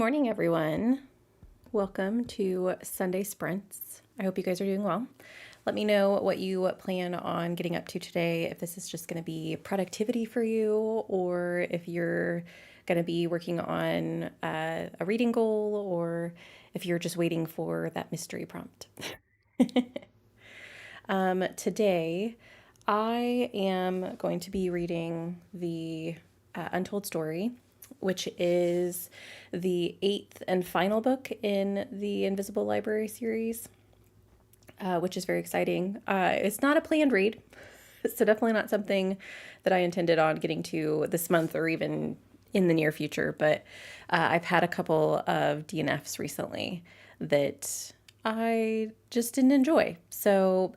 morning, everyone. Welcome to Sunday Sprints. I hope you guys are doing well. Let me know what you plan on getting up to today, if this is just going to be productivity for you, or if you're going to be working on a reading goal, or if you're just waiting for that mystery prompt. Today, I am going to be reading the Untold Story, which is the eighth and final book in the Invisible Library series, which is very exciting. It's not a planned read, so definitely not something that I intended on getting to this month or even in the near future, but I've had a couple of DNFs recently that I just didn't enjoy. So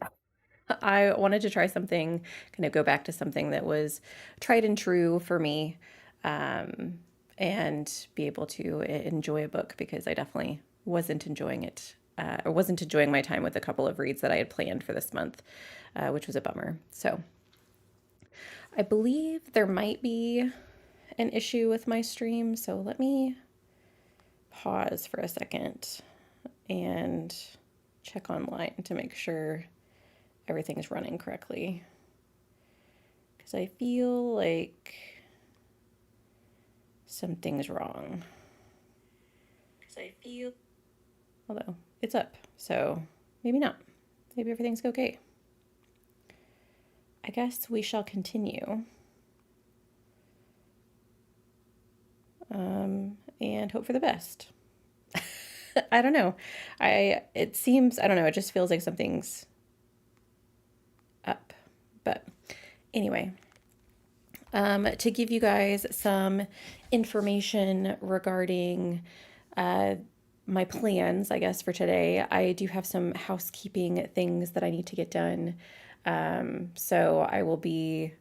I wanted to try something, kind of go back to something that was tried and true for me, um, and be able to enjoy a book because I definitely wasn't enjoying it, or wasn't enjoying my time with a couple of reads that I had planned for this month, which was a bummer. So I believe there might be an issue with my stream, so let me pause for a second and check online to make sure everything's running correctly. Because I feel like something's wrong. Although it's up, so maybe not. Maybe everything's okay. I guess we shall continue. And hope for the best. I don't know. It seems, I don't know, it just feels like something's up. But anyway, to give you guys some information regarding my plans, I guess, for today, I do have some housekeeping things that I need to get done. So I will be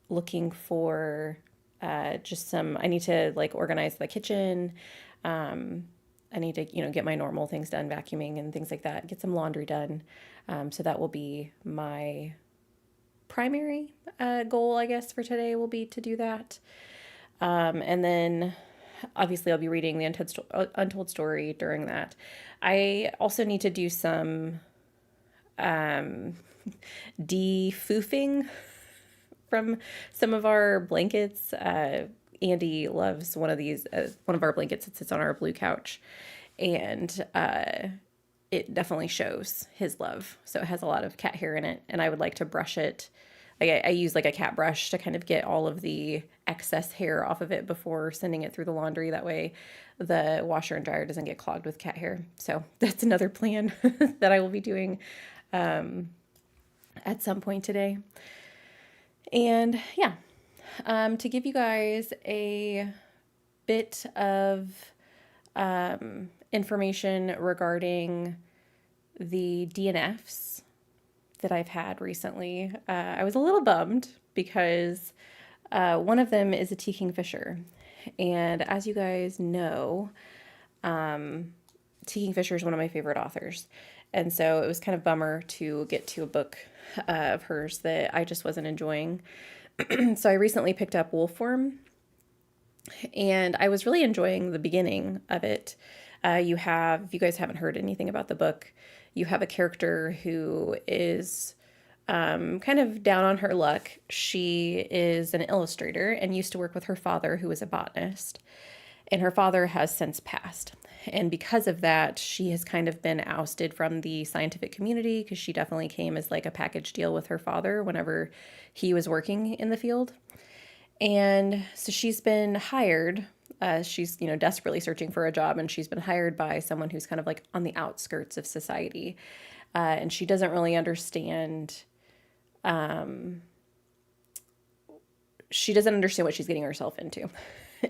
looking for I need to like organize the kitchen. I need to, get my normal things done, vacuuming and things like that, get some laundry done. So that will be my primary goal, I guess, for today will be to do that. And then obviously I'll be reading the Untold Story during that. I also need to do some de-foofing from some of our blankets. Andy loves one of our blankets that sits on our blue couch, and it definitely shows his love. So it has a lot of cat hair in it, and I would like to brush it. I use like a cat brush to kind of get all of the excess hair off of it before sending it through the laundry. That way the washer and dryer doesn't get clogged with cat hair. So that's another plan that I will be doing at some point today. And yeah, to give you guys a bit of information regarding the DNFs that I've had recently, I was a little bummed because one of them is a T. Kingfisher. And as you guys know, T. Kingfisher is one of my favorite authors. And so it was kind of bummer to get to a book of hers that I just wasn't enjoying. So I recently picked up Wolfworm, and I was really enjoying the beginning of it. If you guys haven't heard anything about the book, you have a character who is kind of down on her luck. She is an illustrator and used to work with her father, who was a botanist, and her father has since passed. And because of that, she has kind of been ousted from the scientific community because she definitely came as like a package deal with her father whenever he was working in the field. And so she's been hired. She's, desperately searching for a job, and she's been hired by someone who's kind of like on the outskirts of society. And she doesn't really understand. She doesn't understand what she's getting herself into.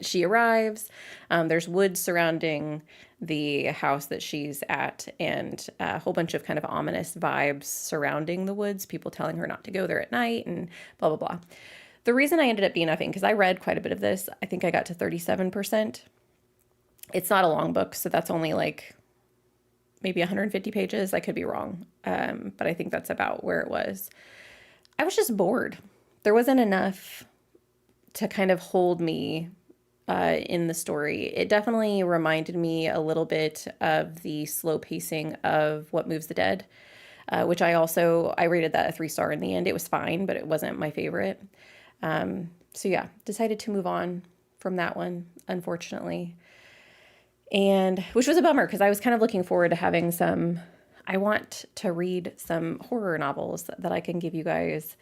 She arrives, there's woods surrounding the house that she's at, and a whole bunch of kind of ominous vibes surrounding the woods, people telling her not to go there at night and blah, blah, blah. The reason I ended up DNFing, because I read quite a bit of this, I think I got to 37%. It's not a long book, so that's only like maybe 150 pages. I could be wrong, but I think that's about where it was. I was just bored. There wasn't enough to kind of hold me in the story. It definitely reminded me a little bit of the slow pacing of What Moves the Dead, which I rated that a 3 star in the end. It was fine, but it wasn't my favorite. So yeah, decided to move on from that one, unfortunately, and which was a bummer because I was kind of looking forward to having some. I want to read some horror novels that I can give you guys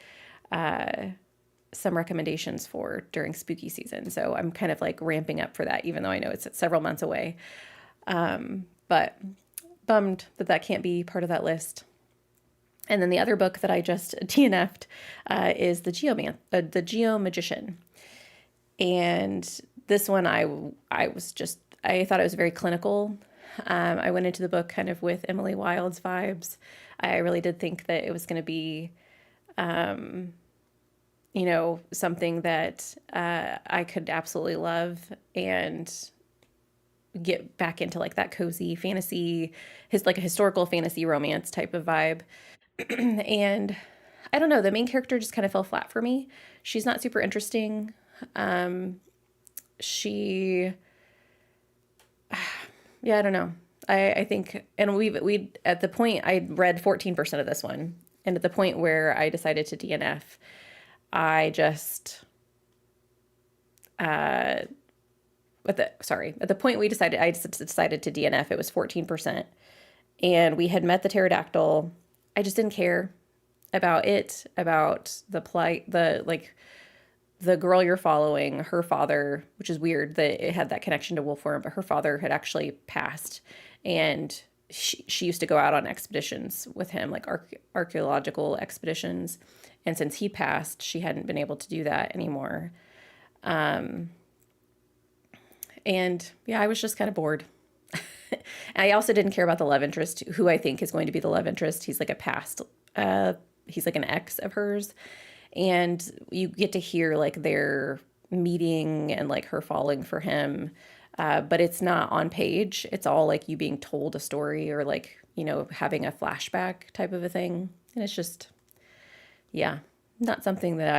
some recommendations for during spooky season. So I'm kind of like ramping up for that, even though I know it's several months away. But bummed that that can't be part of that list. And then the other book that I just DNF'd is the Geo Magician. And this one, I thought it was very clinical. I went into the book kind of with Emily Wilde's vibes. I really did think that it was going to be, something that I could absolutely love and get back into like that cozy fantasy, like a historical fantasy romance type of vibe. And I don't know, the main character just kind of fell flat for me. She's not super interesting. She, yeah, I don't know. I think, and we at the point I read 14% of this one, and at the point where I decided to DNF, I just at the point I decided to DNF, it was 14%, and we had met the pterodactyl. I just didn't care about it, about the plight, the girl you're following, her father, which is weird that it had that connection to Wolfworm, but her father had actually passed, and she used to go out on expeditions with him, like archaeological expeditions. And since he passed, she hadn't been able to do that anymore. And yeah, I was just kind of bored. And I also didn't care about the love interest, who I think is going to be the love interest. He's like a past, he's like an ex of hers. And you get to hear like their meeting and like her falling for him. But it's not on page. It's all like you being told a story or like, having a flashback type of a thing. And it's just, yeah, not something that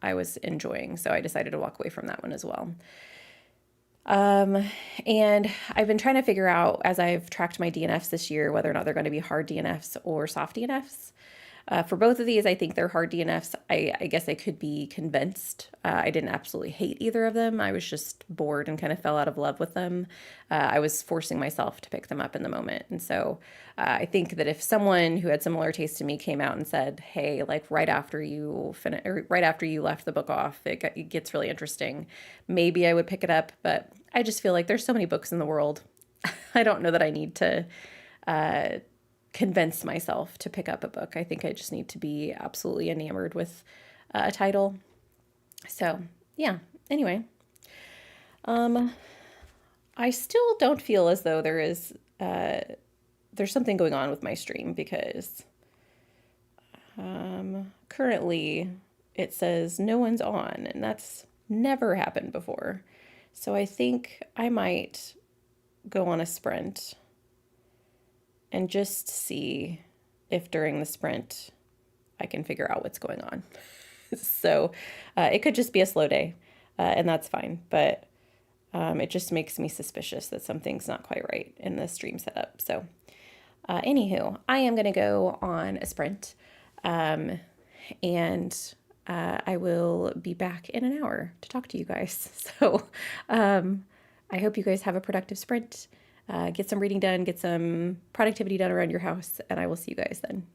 I was enjoying. So I decided to walk away from that one as well. And I've been trying to figure out as I've tracked my DNFs this year whether or not they're going to be hard DNFs or soft DNFs. For both of these, I think they're hard DNFs. I guess I could be convinced. I didn't absolutely hate either of them. I was just bored and kind of fell out of love with them. I was forcing myself to pick them up in the moment. And so I think that if someone who had similar taste to me came out and said, hey, like right after you left the book off, it gets really interesting, maybe I would pick it up. But I just feel like there's so many books in the world. I don't know that I need to convince myself to pick up a book. I think I just need to be absolutely enamored with a title. So, yeah. Anyway, I still don't feel as though there's something going on with my stream because currently it says no one's on, and that's never happened before. So I think I might go on a sprint and just see if during the sprint I can figure out what's going on. So it could just be a slow day, and that's fine. But it just makes me suspicious that something's not quite right in the stream setup. So anywho, I am going to go on a sprint, and I will be back in an hour to talk to you guys. So I hope you guys have a productive sprint. Get some reading done, get some productivity done around your house, and I will see you guys then.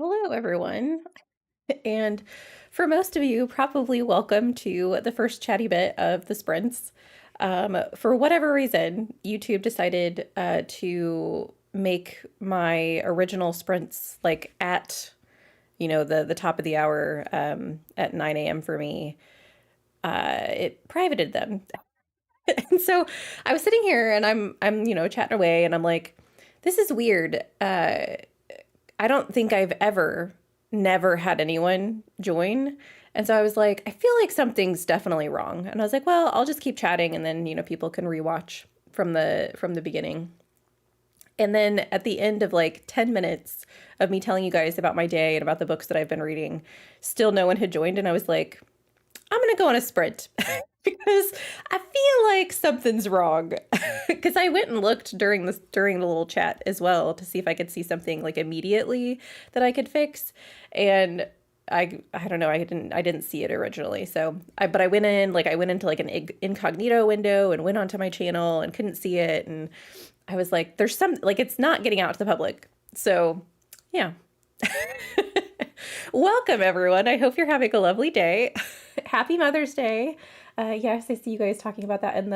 Hello, everyone. And for most of you, probably welcome to the first chatty bit of the sprints. For whatever reason, YouTube decided to make my original sprints like at, the top of the hour at 9 a.m. for me. It privated them. And so I was sitting here and I'm chatting away and I'm like, this is weird. I don't think I've ever never had anyone join. And so I was like, I feel like something's definitely wrong. And I was like, well, I'll just keep chatting and then, people can rewatch from the beginning. And then at the end of like 10 minutes of me telling you guys about my day and about the books that I've been reading, still no one had joined and I was like, I'm going to go on a sprint because I feel like something's wrong. Because I went and looked during the little chat as well to see if I could see something like immediately that I could fix, and I don't know, I didn't see it originally. But I went into like an incognito window and went onto my channel and couldn't see it, and I was like, there's some like it's not getting out to the public. So yeah. Welcome, everyone. I hope you're having a lovely day. Happy Mother's Day. Yes, I see you guys talking about that in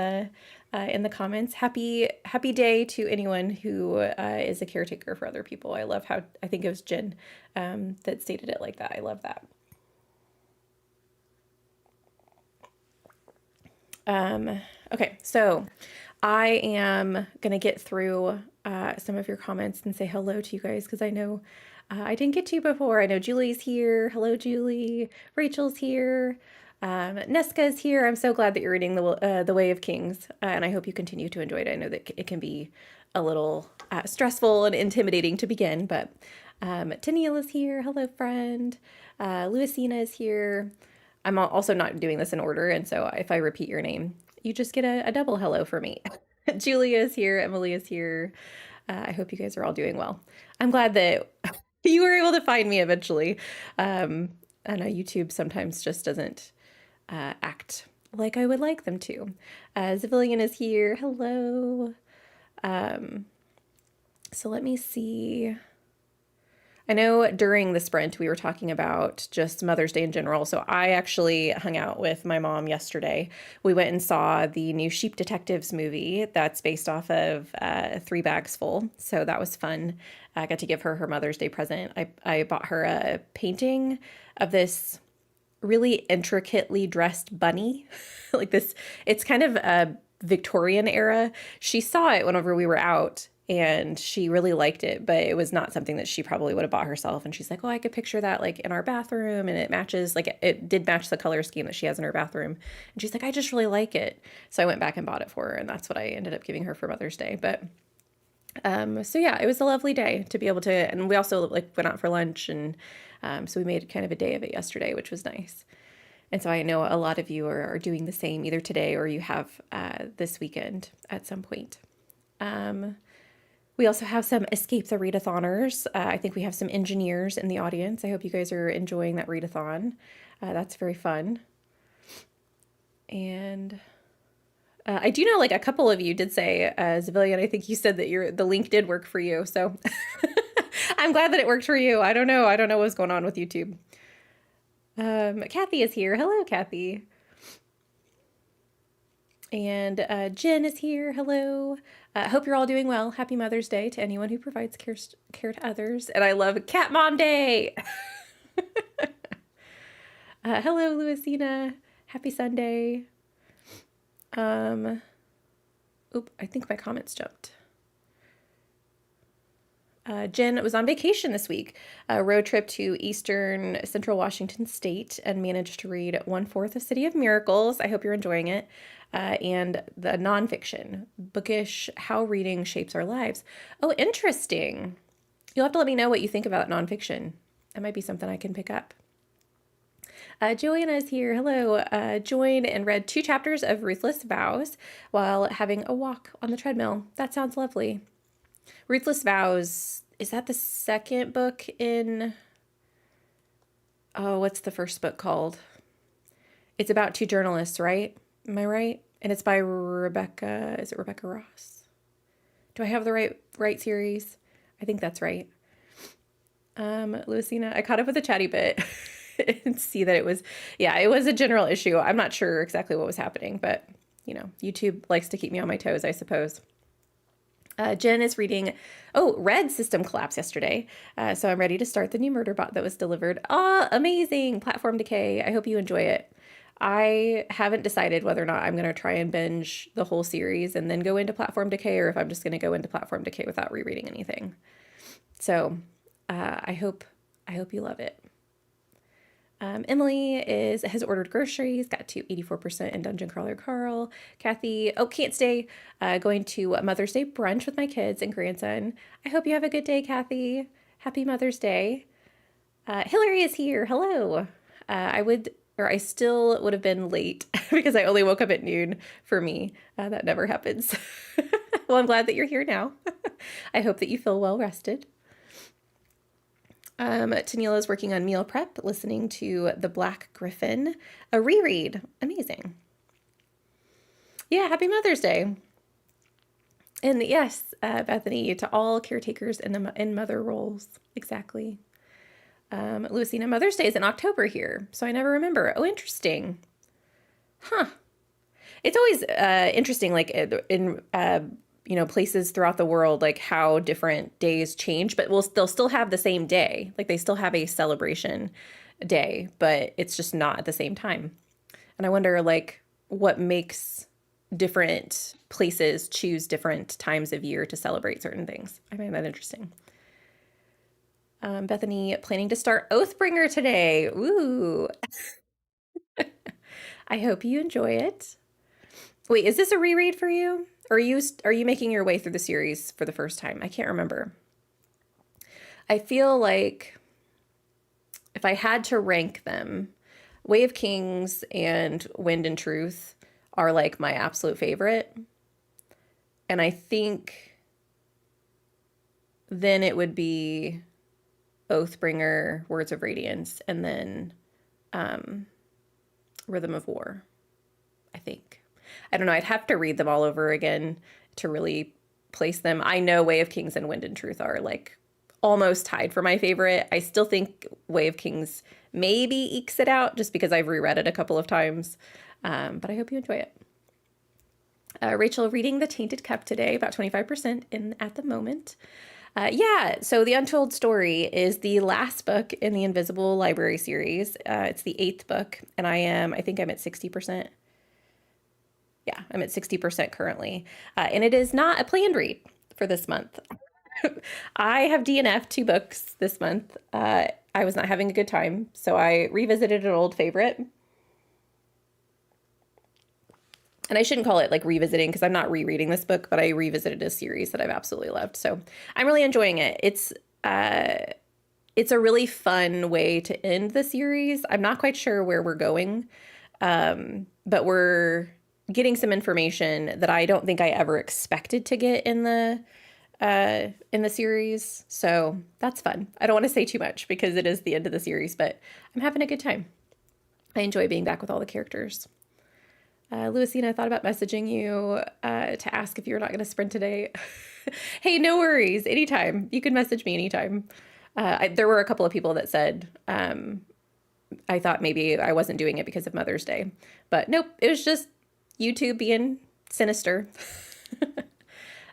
the comments. Happy day to anyone who is a caretaker for other people. I love how I think it was Jen that stated it like that. I love that. Okay, so I am gonna get through some of your comments and say hello to you guys because I know I didn't get to you before. I know Julie's here. Hello, Julie. Rachel's here. Neska's here. I'm so glad that you're reading the Way of Kings, and I hope you continue to enjoy it. I know that it can be a little stressful and intimidating to begin, but Tennille's here. Hello, friend. Louisina is here. I'm also not doing this in order, and so if I repeat your name, you just get a double hello for me. Julia is here. Emily is here. I hope you guys are all doing well. I'm glad that you were able to find me eventually. I know YouTube sometimes just doesn't act like I would like them to. Civilian is here. Hello. So let me see. I know during the sprint we were talking about just Mother's Day in general. So I actually hung out with my mom yesterday. We went and saw the new Sheep Detectives movie that's based off of Three Bags Full. So that was fun. I got to give her Mother's Day present. I bought her a painting of this really intricately dressed bunny. Like this, it's kind of a Victorian era. She saw it whenever we were out and she really liked it, but it was not something that she probably would have bought herself. And she's like, oh, I could picture that like in our bathroom and it matches, like it did match the color scheme that she has in her bathroom. And she's like, I just really like it. So I went back and bought it for her and that's what I ended up giving her for Mother's Day. But so yeah, it was a lovely day to be able to, and we also like went out for lunch and so we made kind of a day of it yesterday, which was nice. And so I know a lot of you are doing the same either today or you have this weekend at some point. We also have some Escape the Readathoners. I think we have some engineers in the audience. I hope you guys are enjoying that readathon. That's very fun. And I do know like a couple of you did say, Civilian, I think you said that the link did work for you. So I'm glad that it worked for you. I don't know. I don't know what's going on with YouTube. Kathy is here. Hello, Kathy. And Jen is here. Hello. Hope you're all doing well. Happy Mother's Day to anyone who provides care to others. And I love Cat Mom Day. Hello, Louisina. Happy Sunday. I think my comments jumped. Jen was on vacation this week, a road trip to eastern central Washington state, and managed to read 1/4 of City of Miracles. I hope you're enjoying it. And the nonfiction, bookish, How Reading Shapes Our Lives. Oh, interesting. You'll have to let me know what you think about nonfiction. That might be something I can pick up. Joanna is here. Hello. Joined and read 2 chapters of Ruthless Vows while having a walk on the treadmill. That sounds lovely. Ruthless Vows, is that the second book in... Oh, what's the first book called? It's about 2 journalists, right? Am I right? And it's by Rebecca... Is it Rebecca Ross? Do I have the right series? I think that's right. Lucina, I caught up with a chatty bit and see that it was a general issue. I'm not sure exactly what was happening, but YouTube likes to keep me on my toes, I suppose. Jen is reading, Red system collapsed yesterday. So I'm ready to start the new murder bot that was delivered. Ah, amazing! Platform Decay. I hope you enjoy it. I haven't decided whether or not I'm going to try and binge the whole series and then go into Platform Decay, or if I'm just going to go into Platform Decay without rereading anything. So I hope you love it. Emily has ordered groceries, got to 84% in Dungeon Crawler Carl. Kathy, can't stay. Going to Mother's Day brunch with my kids and grandson. I hope you have a good day, Kathy. Happy Mother's Day. Hillary is here. Hello. I still would have been late because I only woke up at noon for me. That never happens. Well, I'm glad that you're here now. I hope that you feel well rested. Taniela is working on meal prep, listening to The Black Griffin, a reread. Amazing. Yeah, happy Mother's Day. And yes, Bethany, to all caretakers in mother roles. Exactly. Lucina, Mother's Day is in October here, so I never remember. Oh, interesting. Huh. It's always interesting, like in places throughout the world, like how different days change, but they'll still have the same day. Like they still have a celebration day, but it's just not at the same time. And I wonder, like, what makes different places choose different times of year to celebrate certain things. I find that interesting. Bethany, planning to start Oathbringer today. Ooh. I hope you enjoy it. Wait, is this a reread for you? Or are you making your way through the series for the first time? I can't remember. I feel like if I had to rank them, Way of Kings and Wind and Truth are like my absolute favorite. And I think then it would be Oathbringer, Words of Radiance, and then Rhythm of War, I think. I don't know. I'd have to read them all over again to really place them. I know Way of Kings and Wind and Truth are like almost tied for my favorite. I still think Way of Kings maybe ekes it out just because I've reread it a couple of times. But I hope you enjoy it. Rachel, reading The Tainted Cup today, about 25% in at the moment. So The Untold Story is the last book in the Invisible Library series. It's the 8th book, and I think I'm at 60%. Yeah, I'm at 60% currently. And it is not a planned read for this month. I have DNF 2 books this month. I was not having a good time, so I revisited an old favorite. And I shouldn't call it like revisiting because I'm not rereading this book, but I revisited a series that I've absolutely loved. So I'm really enjoying it. It's a really fun way to end the series. I'm not quite sure where we're going, but we're getting some information that I don't think I ever expected to get in the series. So that's fun. I don't want to say too much because it is the end of the series, but I'm having a good time. I enjoy being back with all the characters. Louisina, I thought about messaging you to ask if you're not going to sprint today. Hey, no worries. Anytime. You can message me anytime. There were a couple of people that said I thought maybe I wasn't doing it because of Mother's Day. But nope, it was just YouTube being sinister.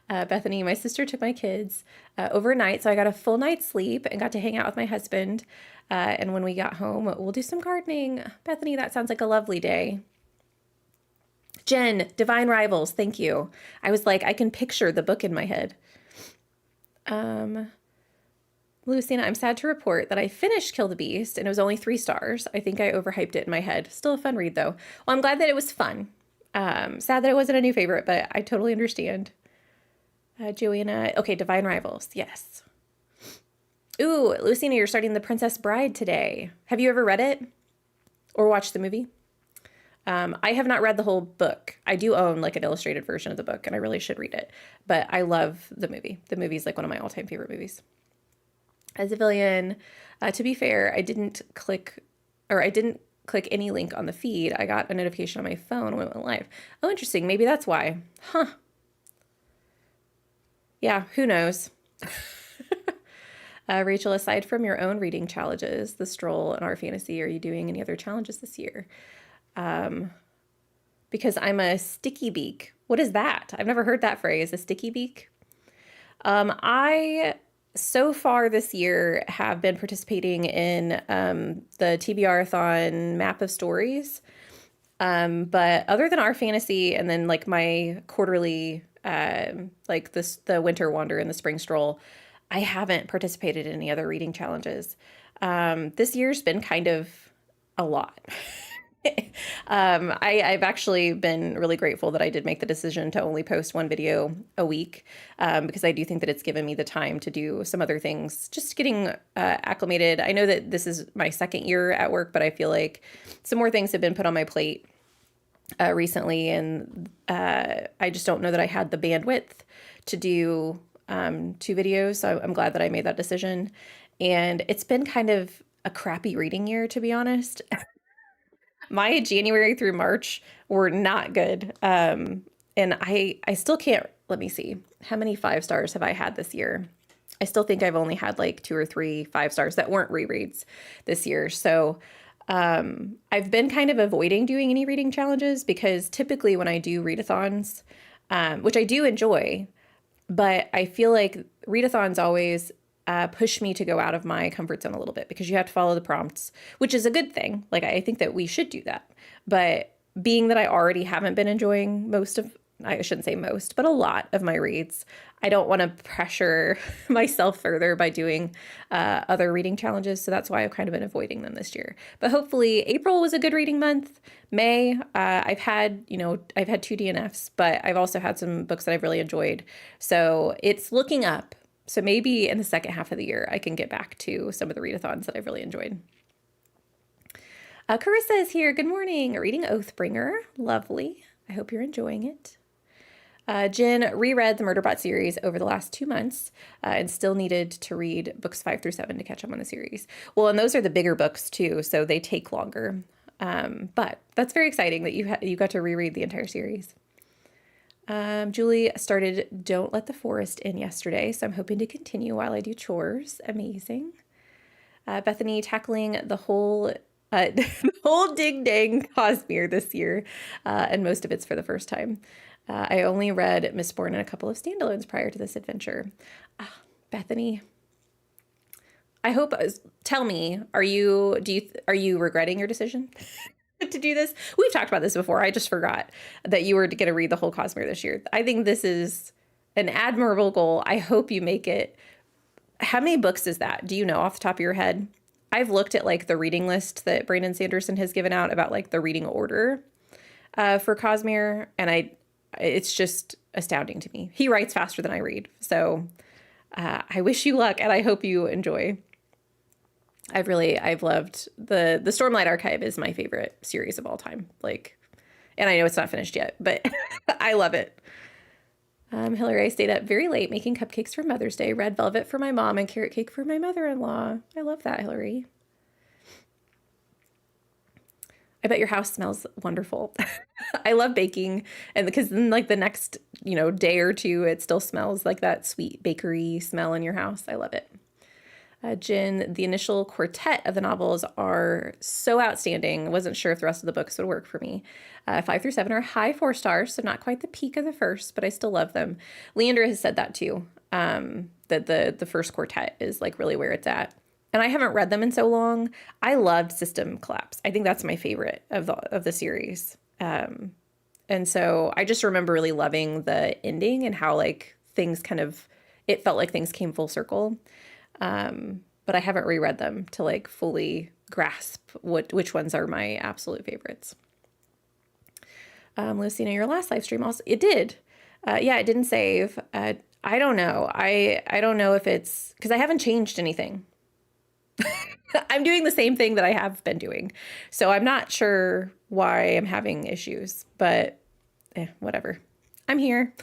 Bethany, my sister took my kids overnight, so I got a full night's sleep and got to hang out with my husband. And when we got home, we'll do some gardening. Bethany, that sounds like a lovely day. Jen, Divine Rivals, thank you. I was like, I can picture the book in my head. Lucina, I'm sad to report that I finished Kill the Beast and it was only 3 stars. I think I overhyped it in my head. Still a fun read though. Well, I'm glad that it was fun. Sad that it wasn't a new favorite, but I totally understand. Joanna, okay, Divine Rivals, yes. Ooh, Lucina, you're starting The Princess Bride today. Have you ever read it or watched the movie? I have not read the whole book. I do own like an illustrated version of the book and I really should read it, but I love the movie. The movie's like one of my all-time favorite movies. As a villain, to be fair, I didn't click any link on the feed. I got a notification on my phone when it went live. Oh, interesting. Maybe that's why. Huh. Yeah, who knows? Rachel, aside from your own reading challenges, the stroll and our fantasy, are you doing any other challenges this year? Because I'm a sticky beak. What is that? I've never heard that phrase, a sticky beak. I so far this year have been participating in the TBR-a-thon map of stories. But other than our fantasy and then like my quarterly, like this, the winter wander and the spring stroll, I haven't participated in any other reading challenges. This year's been kind of a lot. I've actually been really grateful that I did make the decision to only post one video a week, because I do think that it's given me the time to do some other things, just getting acclimated. I know that this is my second year at work, but I feel like some more things have been put on my plate recently, and I just don't know that I had the bandwidth to do 2 videos. So I'm glad that I made that decision. And it's been kind of a crappy reading year, to be honest. My January through March were not good. And I still can't, let me see, how many 5 stars have I had this year? I still think I've only had like 2 or 3 5 stars that weren't rereads this year. So I've been kind of avoiding doing any reading challenges because typically when I do readathons, which I do enjoy, but I feel like readathons always push me to go out of my comfort zone a little bit because you have to follow the prompts, which is a good thing. Like, I think that we should do that. But being that I already haven't been enjoying most of, I shouldn't say most, but a lot of my reads, I don't want to pressure myself further by doing other reading challenges. So that's why I've kind of been avoiding them this year. But hopefully April was a good reading month. May, I've had 2 DNFs, but I've also had some books that I've really enjoyed. So it's looking up. So maybe in the second half of the year, I can get back to some of the readathons that I've really enjoyed. Carissa is here. Good morning. Reading Oathbringer. Lovely. I hope you're enjoying it. Jen reread the Murderbot series over the last 2 months and still needed to read books 5 through 7 to catch up on the series. Well, and those are the bigger books too, so they take longer. But that's very exciting that you got to reread the entire series. Julie started Don't Let the Forest In yesterday, so I'm hoping to continue while I do chores. Amazing. Bethany tackling the whole the whole Ding Dang Cosmere this year, and most of it's for the first time. I only read Mistborn and a couple of standalones prior to this adventure. Bethany, I hope, tell me, are you regretting your decision to do this? We've talked about this before. I just forgot that you were going to read the whole Cosmere this year. I think this is an admirable goal. I hope you make it. How many books is that? Do you know off the top of your head? I've looked at like the reading list that Brandon Sanderson has given out about like the reading order for Cosmere, and it's just astounding to me. He writes faster than I read. So I wish you luck, and I hope you enjoy. I've loved the Stormlight Archive is my favorite series of all time. Like, and I know it's not finished yet, but I love it. Hillary, I stayed up very late making cupcakes for Mother's Day, red velvet for my mom and carrot cake for my mother-in-law. I love that, Hillary. I bet your house smells wonderful. I love baking, and because then like the next, day or two, it still smells like that sweet bakery smell in your house. I love it. Jen, the initial quartet of the novels are so outstanding. I wasn't sure if the rest of the books would work for me. 5 through 7 are high 4 stars, so not quite the peak of the first, but I still love them. Leandra has said that too, that the first quartet is like really where it's at. And I haven't read them in so long. I loved System Collapse. I think that's my favorite of the series. And so I just remember really loving the ending and how like things it felt like things came full circle. But I haven't reread them to like fully grasp which ones are my absolute favorites. Lucina, your last live stream also, it did. Yeah, it didn't save. I don't know. I don't know if it's because I haven't changed anything. I'm doing the same thing that I have been doing. So I'm not sure why I'm having issues, but whatever. I'm here.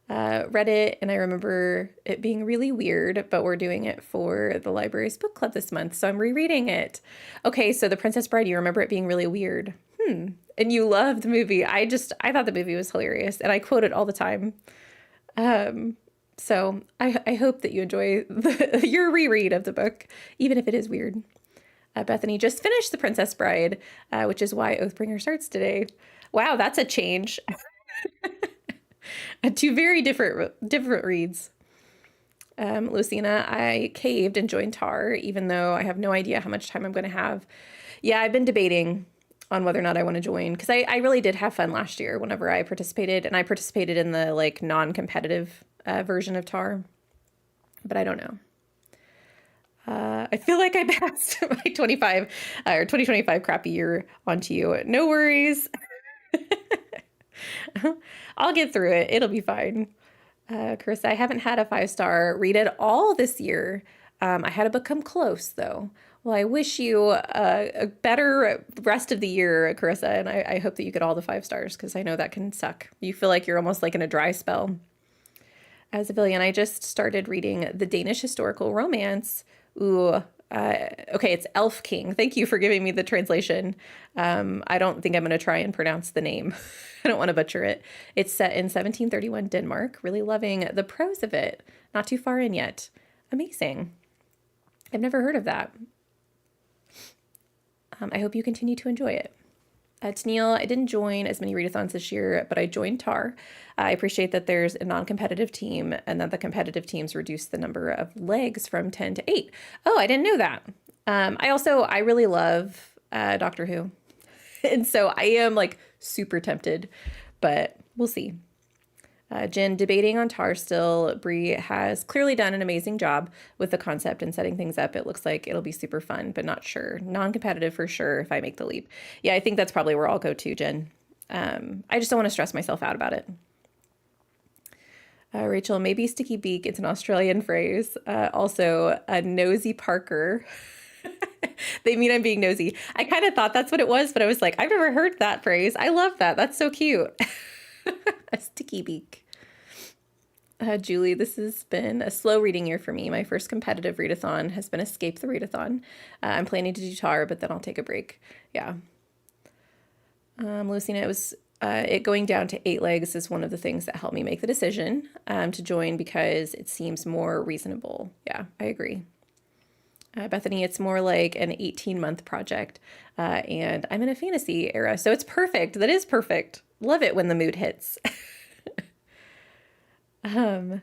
Read it, and I remember it being really weird, but we're doing it for the library's book club this month, so I'm rereading it. Okay, so The Princess Bride, you remember it being really weird. And you loved the movie. I thought the movie was hilarious, and I quote it all the time. So I hope that you enjoy your reread of the book, even if it is weird. Bethany just finished The Princess Bride, which is why Oathbringer starts today. Wow, that's a change. Two very different reads. Lucina, I caved and joined Tar, even though I have no idea how much time I'm going to have. Yeah, I've been debating on whether or not I want to join because I really did have fun last year whenever I participated, and I participated in the like non-competitive version of Tar, but I don't know. I feel like I passed my 25 or 2025 crappy year onto you. No worries. I'll get through it. It'll be fine. Carissa, I haven't had a 5-star read at all this year. I had a book come close, though. Well, I wish you a better rest of the year, Carissa, and I hope that you get all the 5 stars because I know that can suck. You feel like you're almost like in a dry spell. As a villain, I just started reading the Danish historical romance. Ooh, okay, it's Elf King. Thank you for giving me the translation. I don't think I'm going to try and pronounce the name. I don't want to butcher it. It's set in 1731 Denmark. Really loving the prose of it. Not too far in yet. Amazing. I've never heard of that. I hope you continue to enjoy it. Tennille, I didn't join as many readathons this year, but I joined TAR. I appreciate that there's a non-competitive team and that the competitive teams reduce the number of legs from 10 to 8. Oh, I didn't know that. I really love Doctor Who. And so I am like super tempted, but we'll see. Jen, debating on Tar still. Bree has clearly done an amazing job with the concept and setting things up. It looks like it'll be super fun, but not sure. Non-competitive for sure if I make the leap. Yeah, I think that's probably where I'll go to, Jen. I just don't want to stress myself out about it. Rachel, maybe sticky beak. It's an Australian phrase. Also, a nosy Parker. They mean I'm being nosy. I kind of thought that's what it was, but I was like, I've never heard that phrase. I love that. That's so cute. A sticky beak. Julie, this has been a slow reading year for me. My first competitive readathon has been Escape the Readathon. I'm planning to do Tar, but then I'll take a break. Yeah. Lucina, it going down to 8 legs is one of the things that helped me make the decision to join because it seems more reasonable. Yeah, I agree. Bethany, it's more like an 18-month project, and I'm in a fantasy era, so it's perfect. That is perfect. Love it when the mood hits. Good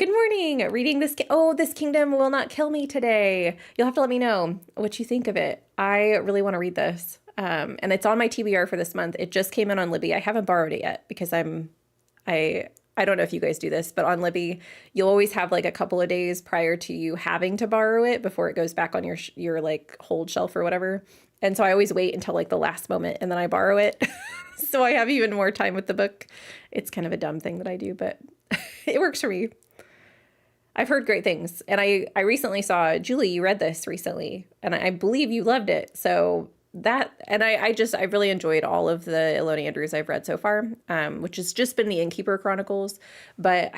morning. Reading this. This kingdom will not kill me today. You'll have to let me know what you think of it. I really want to read this. And it's on my TBR for this month. It just came in on Libby. I haven't borrowed it yet because I don't know if you guys do this, but on Libby, you'll always have like a couple of days prior to you having to borrow it before it goes back on your like hold shelf or whatever. And so I always wait until like the last moment and then I borrow it. So I have even more time with the book. It's kind of a dumb thing that I do, but it works for me. I've heard great things. And I recently saw, Julie, you read this recently, and I believe you loved it. So that, and I really enjoyed all of the Ilona Andrews I've read so far, which has just been the Innkeeper Chronicles, but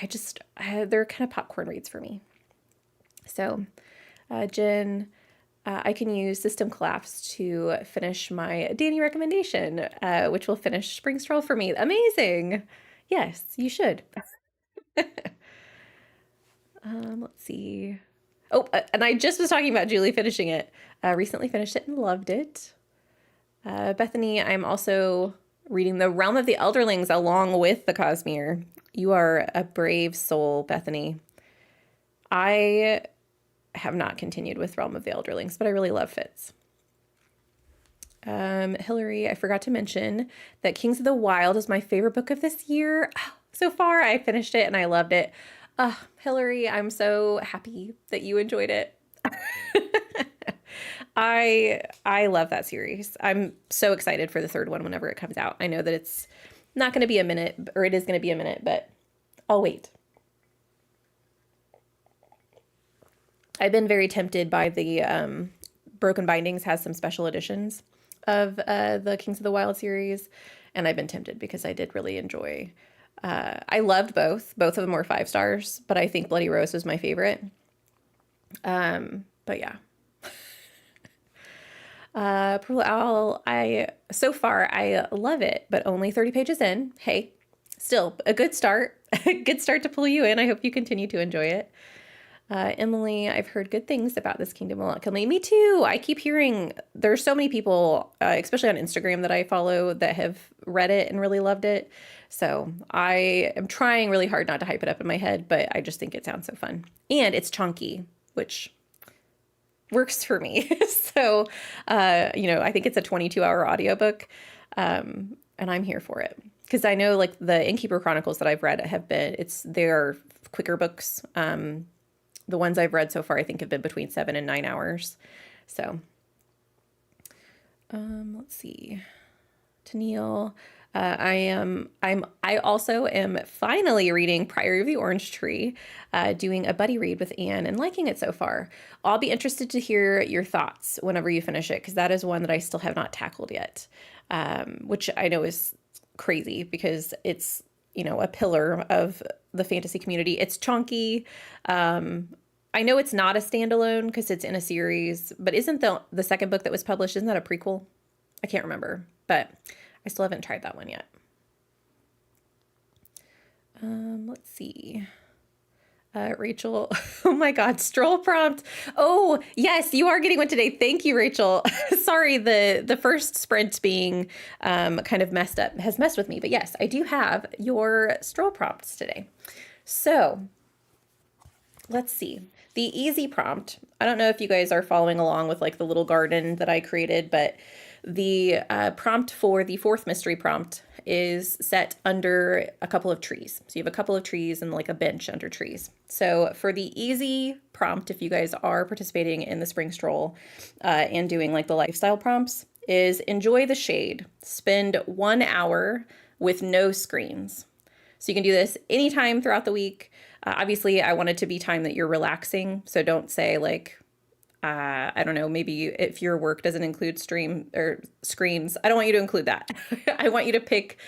they're kind of popcorn reads for me. So, Jen, I can use System Collapse to finish my Danny recommendation, which will finish Spring Stroll for me. Amazing. Yes, you should. Let's see. Oh, and I just was talking about Julie finishing it. Recently finished it and loved it. Bethany, I'm also reading The Realm of the Elderlings along with the Cosmere. You are a brave soul, Bethany. I have not continued with Realm of the Elderlings, but I really love Fitz. Hillary, I forgot to mention that Kings of the Wild is my favorite book of this year. So far, I finished it and I loved it. Hillary, I'm so happy that you enjoyed it. I love that series. I'm so excited for the third one whenever it comes out. I know that it's not going to be a minute, or it is going to be a minute, but I'll wait. I've been very tempted by the Broken Bindings has some special editions of the Kings of the Wild series, and I've been tempted because I did really enjoy. I loved both. Both of them were 5 stars, but I think Bloody Rose was my favorite. But yeah. Purple Owl, so far I love it, but only 30 pages in. Hey, still a good start, a good start to pull you in. I hope you continue to enjoy it. Emily, I've heard good things about This Kingdom Will Not Kill Me. Me too. I keep hearing there's so many people, especially on Instagram that I follow, that have read it and really loved it. So I am trying really hard not to hype it up in my head, but I just think it sounds so fun. And it's chunky, which works for me. So, I think it's a 22-hour audiobook, and I'm here for it. Because I know like the Innkeeper Chronicles that I've read they're quicker books. The ones I've read so far, I think, have been between 7 and 9 hours. So, let's see. Tennille, I also am finally reading Priory of the Orange Tree, doing a buddy read with Anne and liking it so far. I'll be interested to hear your thoughts whenever you finish it, because that is one that I still have not tackled yet, which I know is crazy because it's, a pillar of the fantasy community. It's chunky. I know it's not a standalone because it's in a series, but isn't the second book that was published, isn't that a prequel? I can't remember, but I still haven't tried that one yet. Let's see. Rachel, oh my God, stroll prompt. Oh, yes, you are getting one today. Thank you, Rachel. Sorry, the first sprint being kind of messed up has messed with me. But yes, I do have your stroll prompts today. So let's see. The easy prompt. I don't know if you guys are following along with like the little garden that I created, but the prompt for the fourth mystery prompt is set under a couple of trees. So you have a couple of trees and like a bench under trees. So for the easy prompt, if you guys are participating in the Spring Stroll and doing like the lifestyle prompts, is enjoy the shade. Spend 1 hour with no screens. So you can do this anytime throughout the week. Obviously, I want it to be time that you're relaxing. So don't say like, I don't know, maybe if your work doesn't include stream or screens, I don't want you to include that. I want you to pick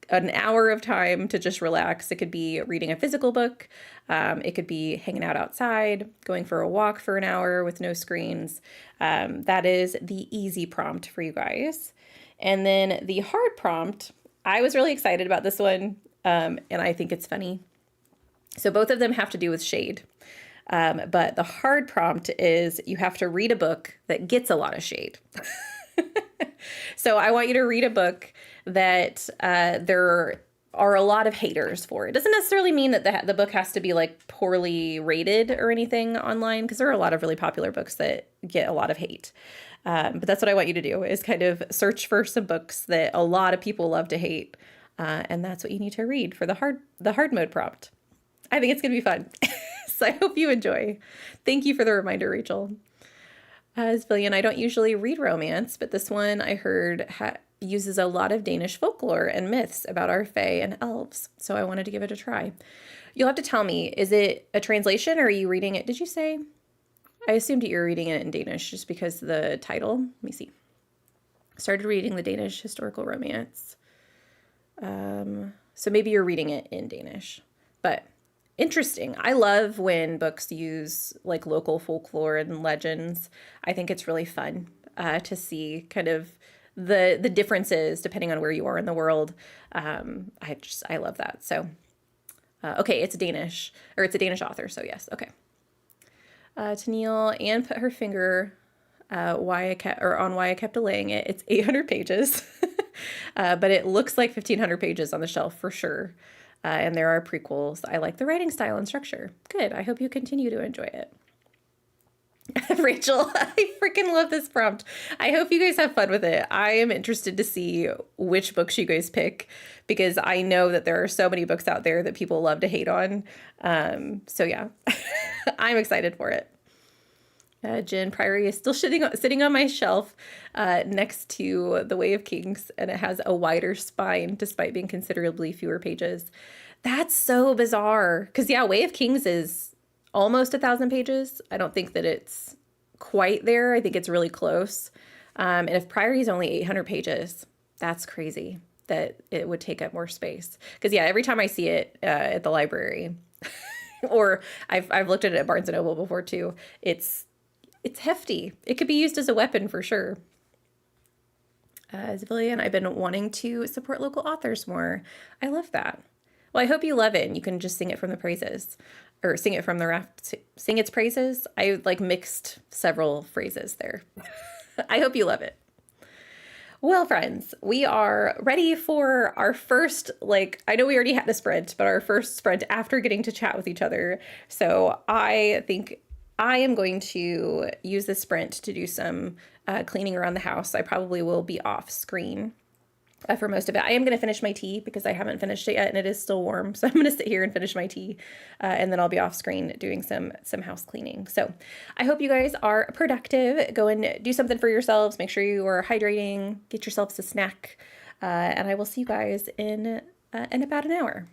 an hour of time to just relax. It could be reading a physical book. It could be hanging out outside, going for a walk for an hour with no screens. That is the easy prompt for you guys. And then the hard prompt, I was really excited about this one, and I think it's funny. So both of them have to do with shade. But the hard prompt is you have to read a book that gets a lot of shade. So I want you to read a book that there are a lot of haters for. It doesn't necessarily mean that the book has to be like poorly rated or anything online, because there are a lot of really popular books that get a lot of hate. But that's what I want you to do, is kind of search for some books that a lot of people love to hate. And that's what you need to read for the hard mode prompt. I think it's going to be fun. So I hope you enjoy. Thank you for the reminder, Rachel. Zillion, I don't usually read romance, but this one I heard uses a lot of Danish folklore and myths about our fae and elves. So I wanted to give it a try. You'll have to tell me, is it a translation or are you reading it? Did you say? I assumed you were reading it in Danish just because the title. Let me see. Started reading the Danish historical romance. So maybe you're reading it in Danish, but interesting. I love when books use like local folklore and legends. I think it's really fun to see kind of the differences depending on where you are in the world. I love that. So, okay, it's Danish, or it's a Danish author. So yes, okay. Tennille, Anne put her finger on why I kept delaying it. It's 800 pages, but it looks like 1,500 pages on the shelf for sure. And there are prequels. I like the writing style and structure. Good. I hope you continue to enjoy it. Rachel, I freaking love this prompt. I hope you guys have fun with it. I am interested to see which books you guys pick, because I know that there are so many books out there that people love to hate on. So yeah, I'm excited for it. Jen, Priory is still sitting on my shelf next to The Way of Kings, and it has a wider spine despite being considerably fewer pages. That's so bizarre, because yeah, Way of Kings is almost 1,000 pages. I don't think that it's quite there. I think it's really close. And if Priory is only 800 pages, that's crazy that it would take up more space. Because yeah, every time I see it at the library, or I've looked at it at Barnes & Noble before too, it's hefty. It could be used as a weapon for sure. Civilian, I've been wanting to support local authors more. I love that. Well, I hope you love it and you can just sing it from the praises or sing it from the raft, sing its praises. I like mixed several phrases there. I hope you love it. Well, friends, we are ready for our first, like, I know we already had a sprint, but our first sprint after getting to chat with each other. So I think I am going to use this sprint to do some cleaning around the house. I probably will be off screen for most of it. I am going to finish my tea because I haven't finished it yet and it is still warm. So I'm going to sit here and finish my tea and then I'll be off screen doing some house cleaning. So I hope you guys are productive. Go and do something for yourselves. Make sure you are hydrating. Get yourselves a snack. And I will see you guys in about an hour.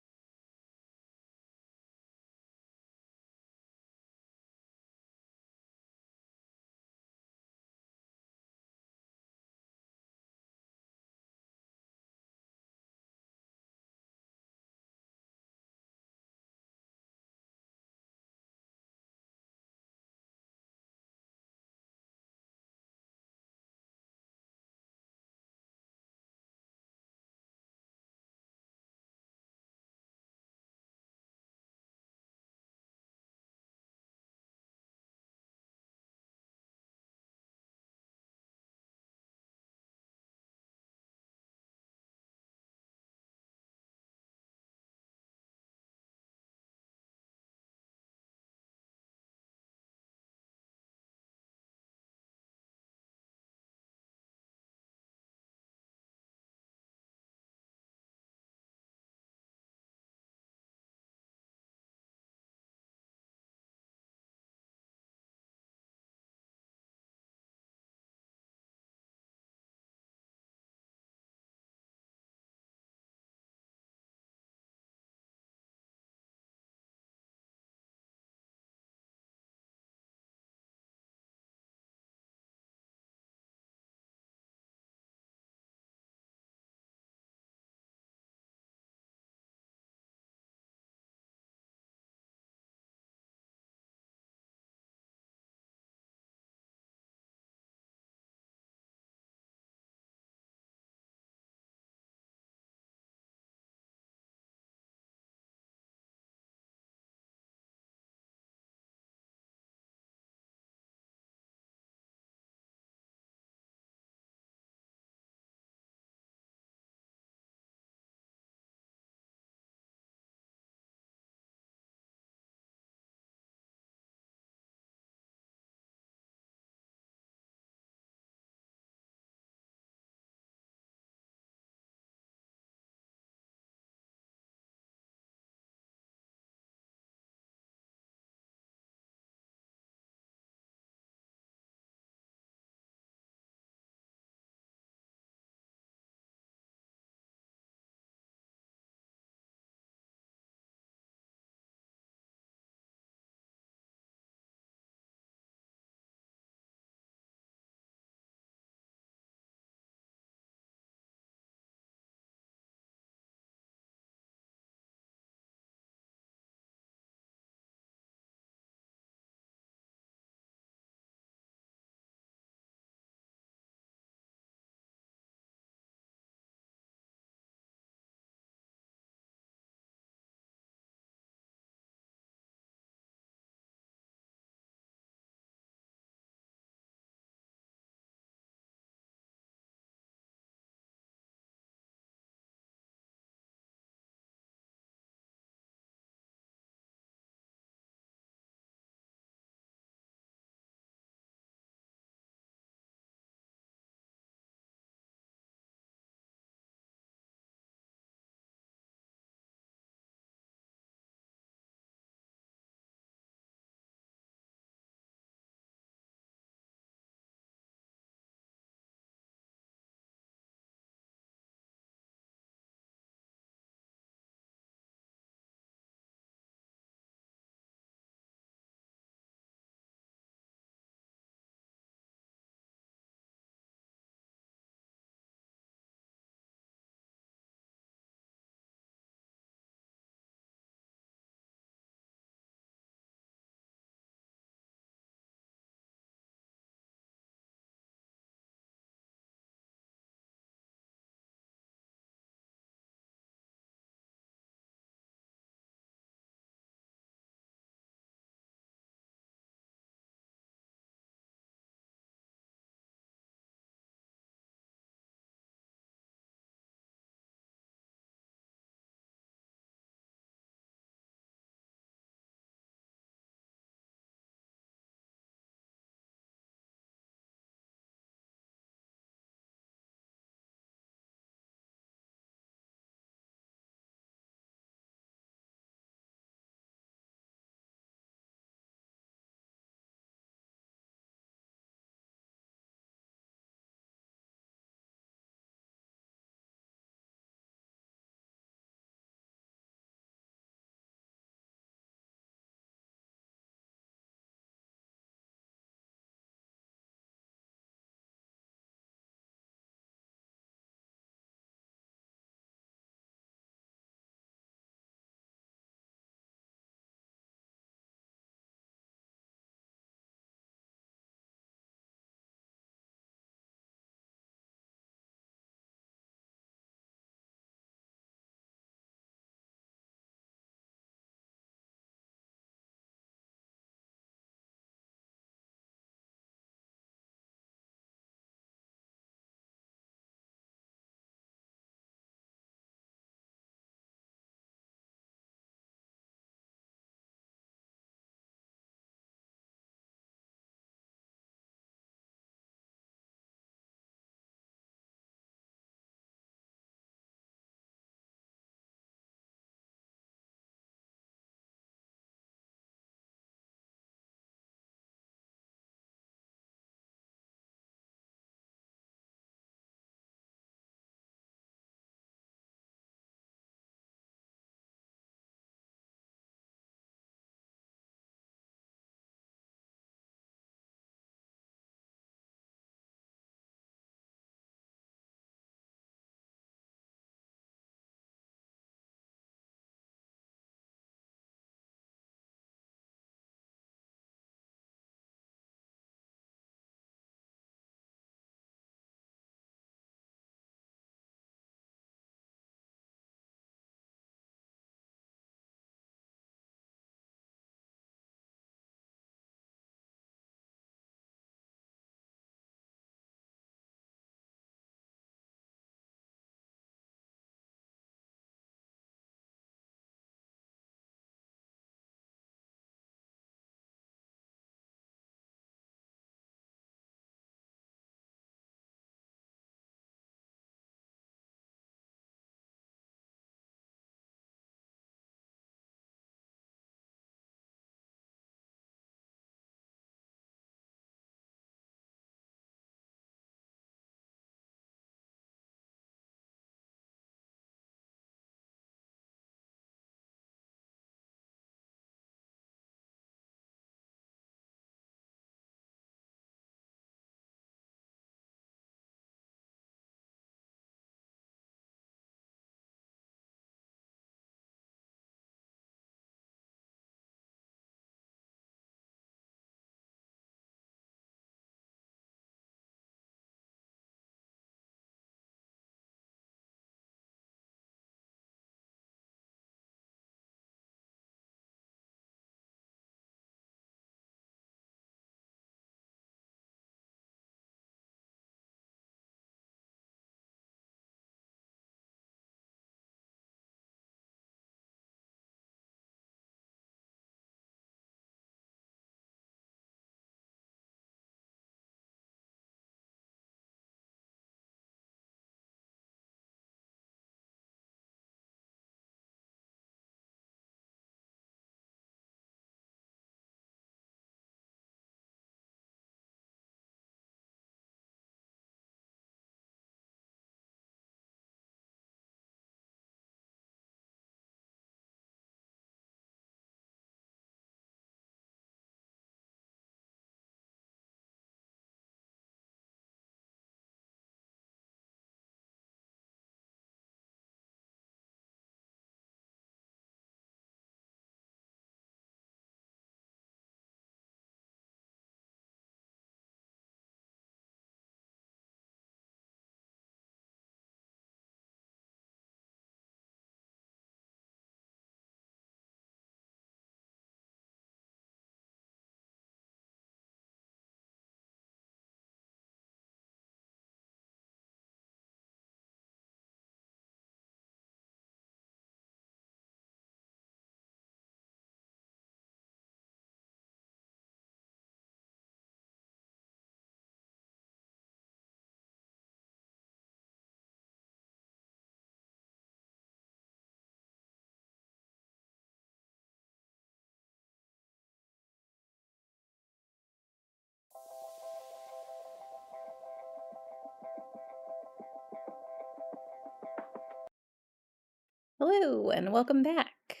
Hello and welcome back.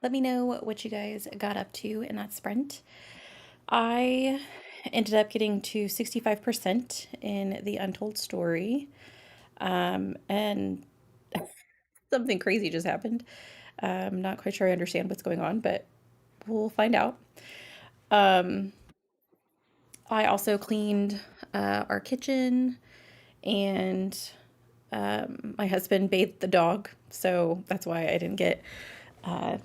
Let me know what you guys got up to in that sprint. I ended up getting to 65% in the Untold Story, and something crazy just happened. I'm not quite sure I understand what's going on, but we'll find out. Um, I also cleaned our kitchen, and my husband bathed the dog, so that's why I didn't get I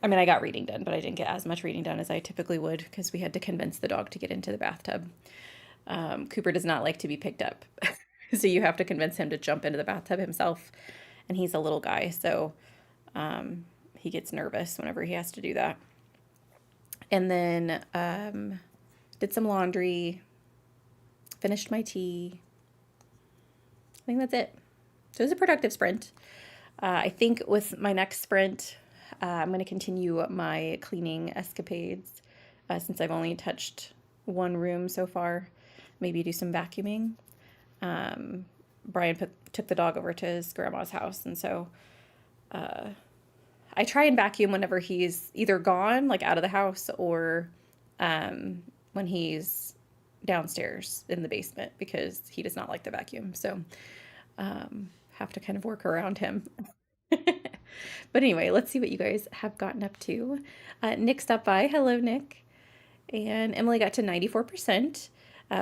mean, I got reading done, but I didn't get as much reading done as I typically would because we had to convince the dog to get into the bathtub. Cooper does not like to be picked up. So you have to convince him to jump into the bathtub himself. And he's a little guy, so he gets nervous whenever he has to do that. And then did some laundry, finished my tea. I think that's it. So it was a productive sprint. I think with my next sprint, I'm going to continue my cleaning escapades since I've only touched one room so far. Maybe do some vacuuming. Brian took the dog over to his grandma's house, and so I try and vacuum whenever he's either gone, like out of the house, or when he's downstairs in the basement because he does not like the vacuum. So have to kind of work around him. But anyway, let's see what you guys have gotten up to. Nick stopped by. Hello, Nick. And Emily got to 94%,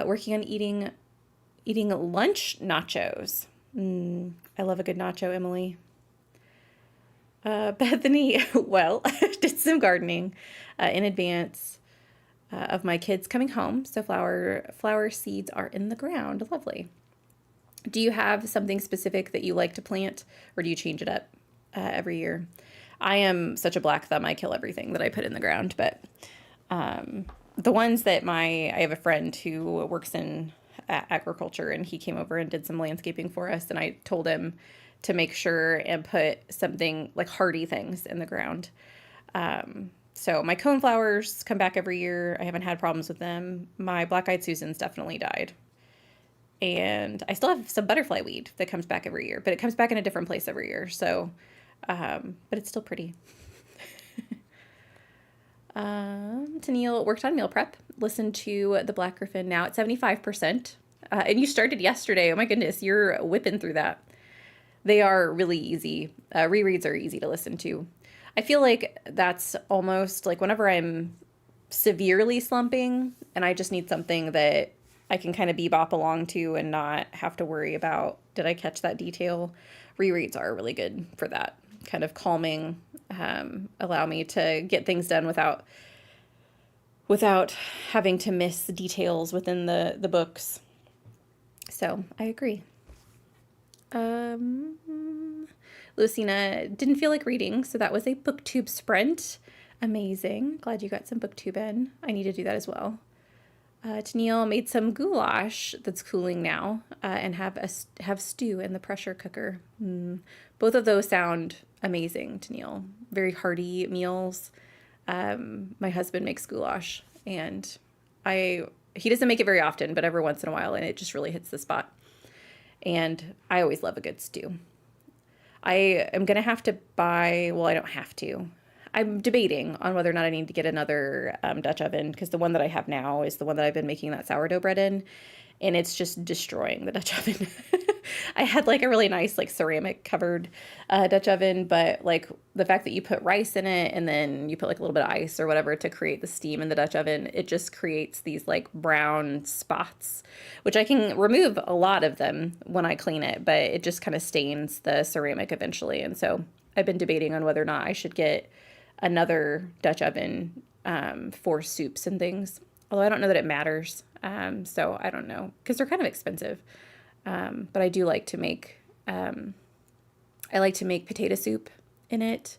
working on eating lunch nachos. I love a good nacho, Emily. Bethany, well, did some gardening in advance of my kids coming home. So flower seeds are in the ground. Lovely. Do you have something specific that you like to plant, or do you change it up every year? I am such a black thumb. I kill everything that I put in the ground, but the ones that I have a friend who works in agriculture, and he came over and did some landscaping for us, and I told him to make sure and put something like hardy things in the ground. So my coneflowers come back every year. I haven't had problems with them. My black-eyed Susans definitely died. And I still have some butterfly weed that comes back every year, but it comes back in a different place every year. So, but it's still pretty. Tennille worked on meal prep, listened to The Black Griffin, now at 75%. And you started yesterday. Oh my goodness, you're whipping through that. They are really easy. Rereads are easy to listen to. I feel like that's almost like whenever I'm severely slumping and I just need something that I can kind of bebop along to and not have to worry about, did I catch that detail? Rereads are really good for that. Kind of calming, allow me to get things done without having to miss details within the books. So I agree. Lucina didn't feel like reading, so that was a booktube sprint. Amazing. Glad you got some booktube in. I need to do that as well. Tennille made some goulash that's cooling now, and have stew in the pressure cooker. Both of those sound amazing, Tennille. Very hearty meals. My husband makes goulash, and he doesn't make it very often, but every once in a while, and it just really hits the spot. And I always love a good stew. I am going to have to buy, well, I don't have to. I'm debating on whether or not I need to get another Dutch oven, because the one that I have now is the one that I've been making that sourdough bread in, and it's just destroying the Dutch oven. I had like a really nice like ceramic covered Dutch oven, but like the fact that you put rice in it and then you put like a little bit of ice or whatever to create the steam in the Dutch oven, it just creates these like brown spots, which I can remove a lot of them when I clean it, but it just kind of stains the ceramic eventually. And so I've been debating on whether or not I should get another Dutch oven for soups and things. Although I don't know that it matters. So I don't know, because they're kind of expensive. But I do like to make, I like to make potato soup in it,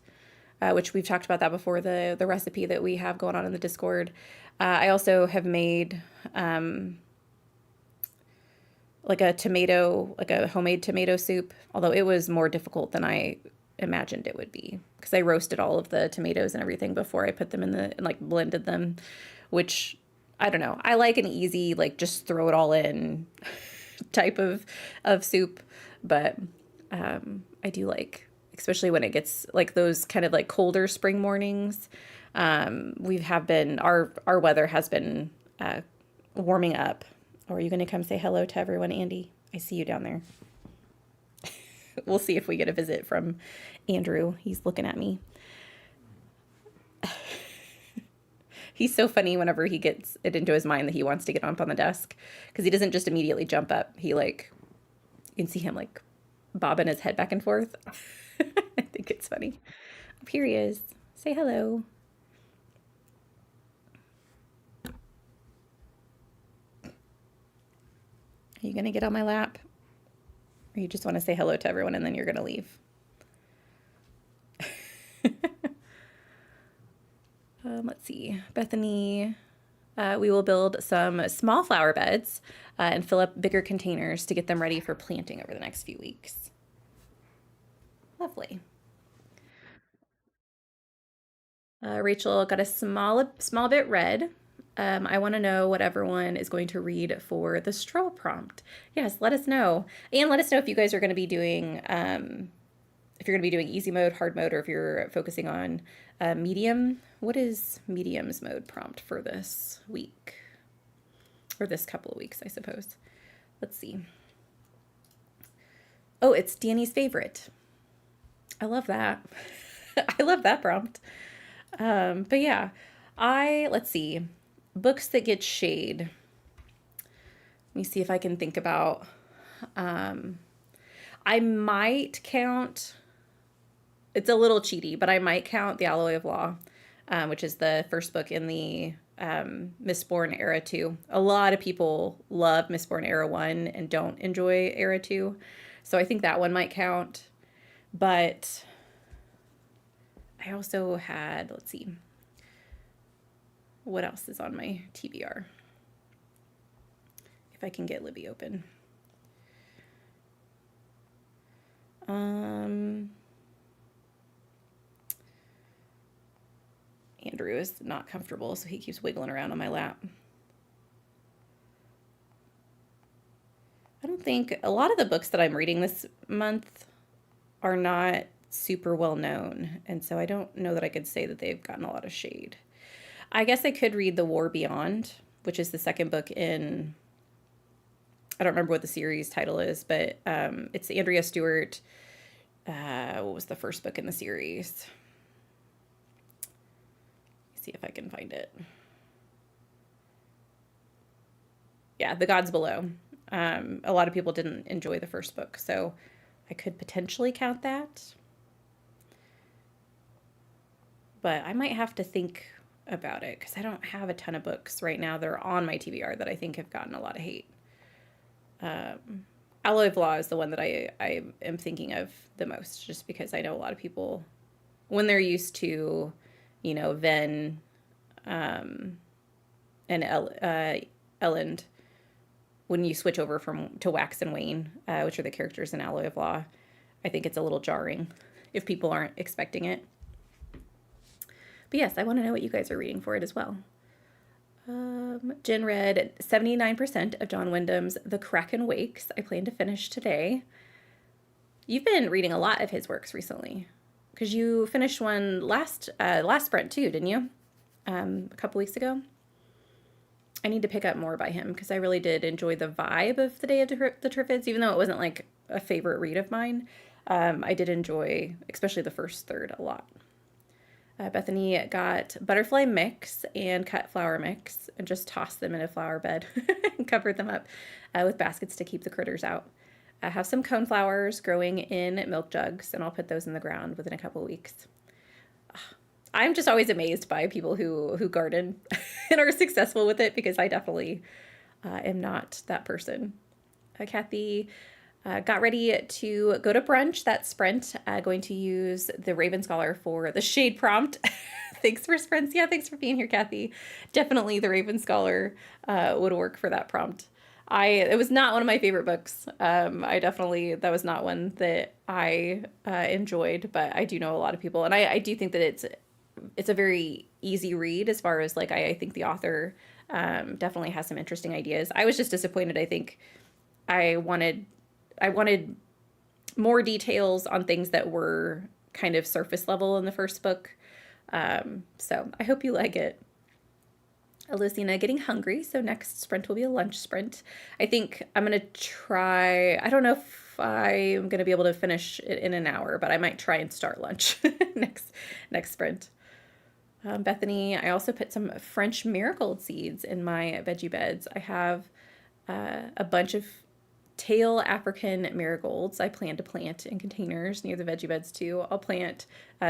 which we've talked about that before, the recipe that we have going on in the Discord. I also have made like a homemade tomato soup, although it was more difficult than I imagined it would be, because I roasted all of the tomatoes and everything before I put them and like blended them, which I don't know. I like an easy, like just throw it all in type of soup, but I do like especially when it gets like those kind of like colder spring mornings. We have been our weather has been warming up. Or are you going to come say hello to everyone, Andy? I see you down there. We'll see if we get a visit from Andrew. He's looking at me. He's so funny whenever he gets it into his mind that he wants to get up on the desk because he doesn't just immediately jump up. He like, you can see him like bobbing his head back and forth. I think it's funny. Up here he is. Say hello. Are you going to get on my lap? Or you just want to say hello to everyone and then you're going to leave? Let's see. Bethany, we will build some small flower beds and fill up bigger containers to get them ready for planting over the next few weeks. Lovely. Rachel got a small bit read. I want to know what everyone is going to read for the stroll prompt. Yes, let us know. And let us know if you guys are going to be doing, if you're going to be doing easy mode, hard mode, or if you're focusing on medium. What is medium's mode prompt for this week? Or this couple of weeks, I suppose. Let's see. Oh, it's Danny's favorite. I love that. I love that prompt. But yeah, let's see. Books that get shade. Let me see if I can think about, I might count, it's a little cheaty, but I might count The Alloy of Law, which is the first book in the Mistborn Era 2. A lot of people love Mistborn Era 1 and don't enjoy Era 2. So I think that one might count. But I also had, let's see, what else is on my TBR? If I can get Libby open. Andrew is not comfortable, so he keeps wiggling around on my lap. I don't think a lot of the books that I'm reading this month are not super well known, and so I don't know that I could say that they've gotten a lot of shade. I guess I could read The War Beyond, which is the second book in, I don't remember what the series title is, but it's Andrea Stewart. What was the first book in the series? See if I can find it. Yeah, The Gods Below. A lot of people didn't enjoy the first book, so I could potentially count that. But I might have to think about it because I don't have a ton of books right now that are on my TBR that I think have gotten a lot of hate. Alloy of Law is the one that I am thinking of the most, just because I know a lot of people, when they're used to, you know, Ven and Elend, when you switch over to Wax and Wayne, which are the characters in Alloy of Law, I think it's a little jarring if people aren't expecting it. But yes, I want to know what you guys are reading for it as well. Jen read 79% of John Wyndham's The Kraken Wakes. I plan to finish today. You've been reading a lot of his works recently, because you finished one last sprint too, didn't you? A couple weeks ago. I need to pick up more by him because I really did enjoy the vibe of The Day of the Triffids, even though it wasn't like a favorite read of mine. I did enjoy, especially the first third, a lot. Bethany got butterfly mix and cut flower mix and just tossed them in a flower bed and covered them up with baskets to keep the critters out. I have some coneflowers growing in milk jugs, and I'll put those in the ground within a couple of weeks. I'm just always amazed by people who garden and are successful with it, because I definitely am not that person. Kathy got ready to go to brunch that sprint. Going to use the Raven Scholar for the shade prompt. Thanks for sprints. Yeah, thanks for being here, Kathy. Definitely the Raven Scholar would work for that prompt. It was not one of my favorite books. That was not one that I enjoyed, but I do know a lot of people, and I do think that it's a very easy read as far as like, I think the author definitely has some interesting ideas. I was just disappointed. I think I wanted more details on things that were kind of surface level in the first book. So I hope you like it. Lucina getting hungry, so next sprint will be a lunch sprint. I think I'm gonna try, I don't know if I'm gonna be able to finish it in an hour, but I might try and start lunch next sprint. Bethany, I also put some French marigold seeds in my veggie beds. I have a bunch of tail African marigolds I plan to plant in containers near the veggie beds too. I'll plant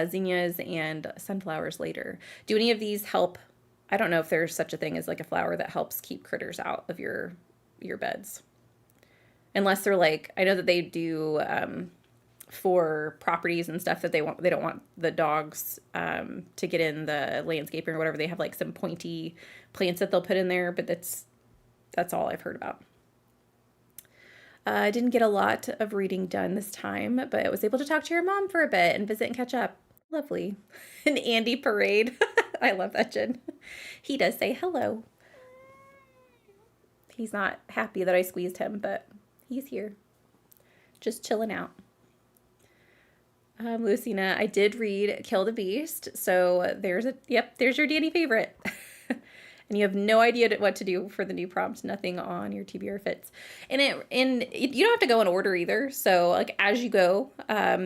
zinnias and sunflowers later. Do any of these help? I don't know if there's such a thing as like a flower that helps keep critters out of your beds. Unless they're like, I know that they do for properties and stuff that they don't want the dogs to get in the landscaping or whatever. They have like some pointy plants that they'll put in there, but that's all I've heard about. I didn't get a lot of reading done this time, but I was able to talk to your mom for a bit and visit and catch up. Lovely. An Andy parade. I love that, Jen. He does say hello. He's not happy that I squeezed him, but he's here. Just chilling out. Lucina, I did read Kill the Beast, so there's your Danny favorite. And you have no idea what to do for the new prompt. Nothing on your TBR fits. And you don't have to go in order either. So like as you go,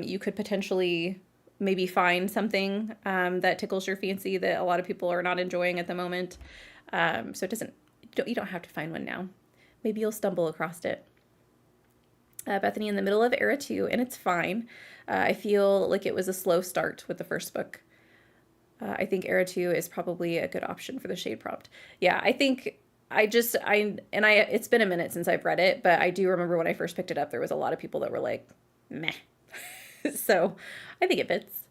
you could potentially maybe find something that tickles your fancy that a lot of people are not enjoying at the moment. So you don't have to find one now. Maybe you'll stumble across it. Bethany in the middle of Era 2, and it's fine. I feel like it was a slow start with the first book. I think Era 2 is probably a good option for the shade prompt. Yeah, I think it's been a minute since I've read it, but I do remember when I first picked it up, there was a lot of people that were like, meh. So I think it fits.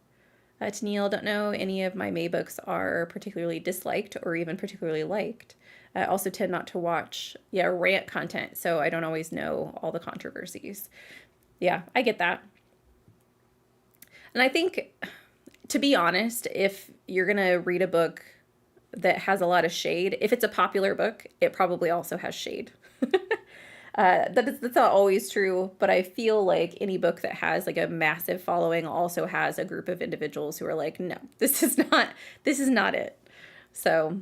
Tennille, don't know any of my May books are particularly disliked or even particularly liked. I also tend not to watch, rant content, so I don't always know all the controversies. Yeah, I get that. And I think, to be honest, if you're going to read a book that has a lot of shade, if it's a popular book, it probably also has shade. That's not always true, but I feel like any book that has like a massive following also has a group of individuals who are like, no, this is not it. So,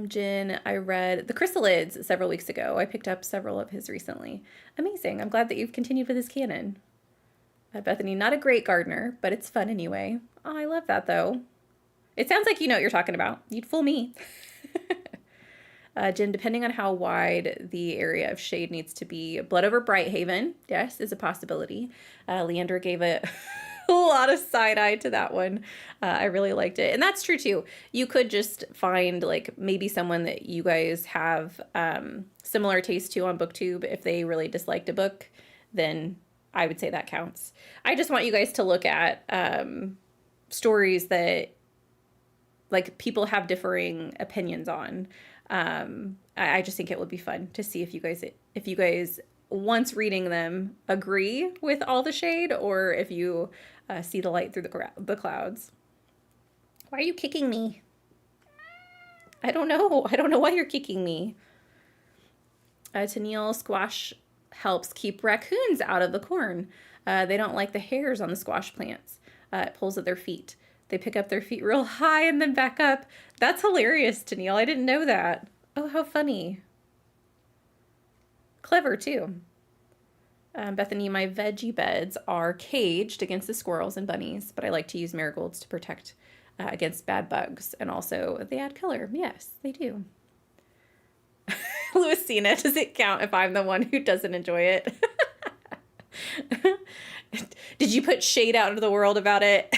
Jen, I read The Chrysalids several weeks ago. I picked up several of his recently. Amazing. I'm glad that you've continued with his canon. Bethany, not a great gardener, but it's fun anyway. Oh, I love that though. It sounds like you know what you're talking about. You'd fool me. Jen, depending on how wide the area of shade needs to be, Blood over Brighthaven, yes, is a possibility. Leandra gave it a lot of side eye to that one. I really liked it. And that's true too. You could just find like maybe someone that you guys have similar taste to on BookTube. If they really disliked a book, then I would say that counts. I just want you guys to look at stories that like people have differing opinions on. I just think it would be fun to see if you guys once reading them agree with all the shade, or if you see the light through the clouds. Why are you kicking me? I don't know why you're kicking me. Tennille, squash helps keep raccoons out of the corn. They don't like the hairs on the squash plants. It pulls at their feet. They pick up their feet real high and then back up. That's hilarious, Tennille. I didn't know that. Oh, how funny. Clever, too. Bethany, my veggie beds are caged against the squirrels and bunnies, but I like to use marigolds to protect against bad bugs. And also, they add color. Yes, they do. Lucina, does it count if I'm the one who doesn't enjoy it? Did you put shade out into the world about it?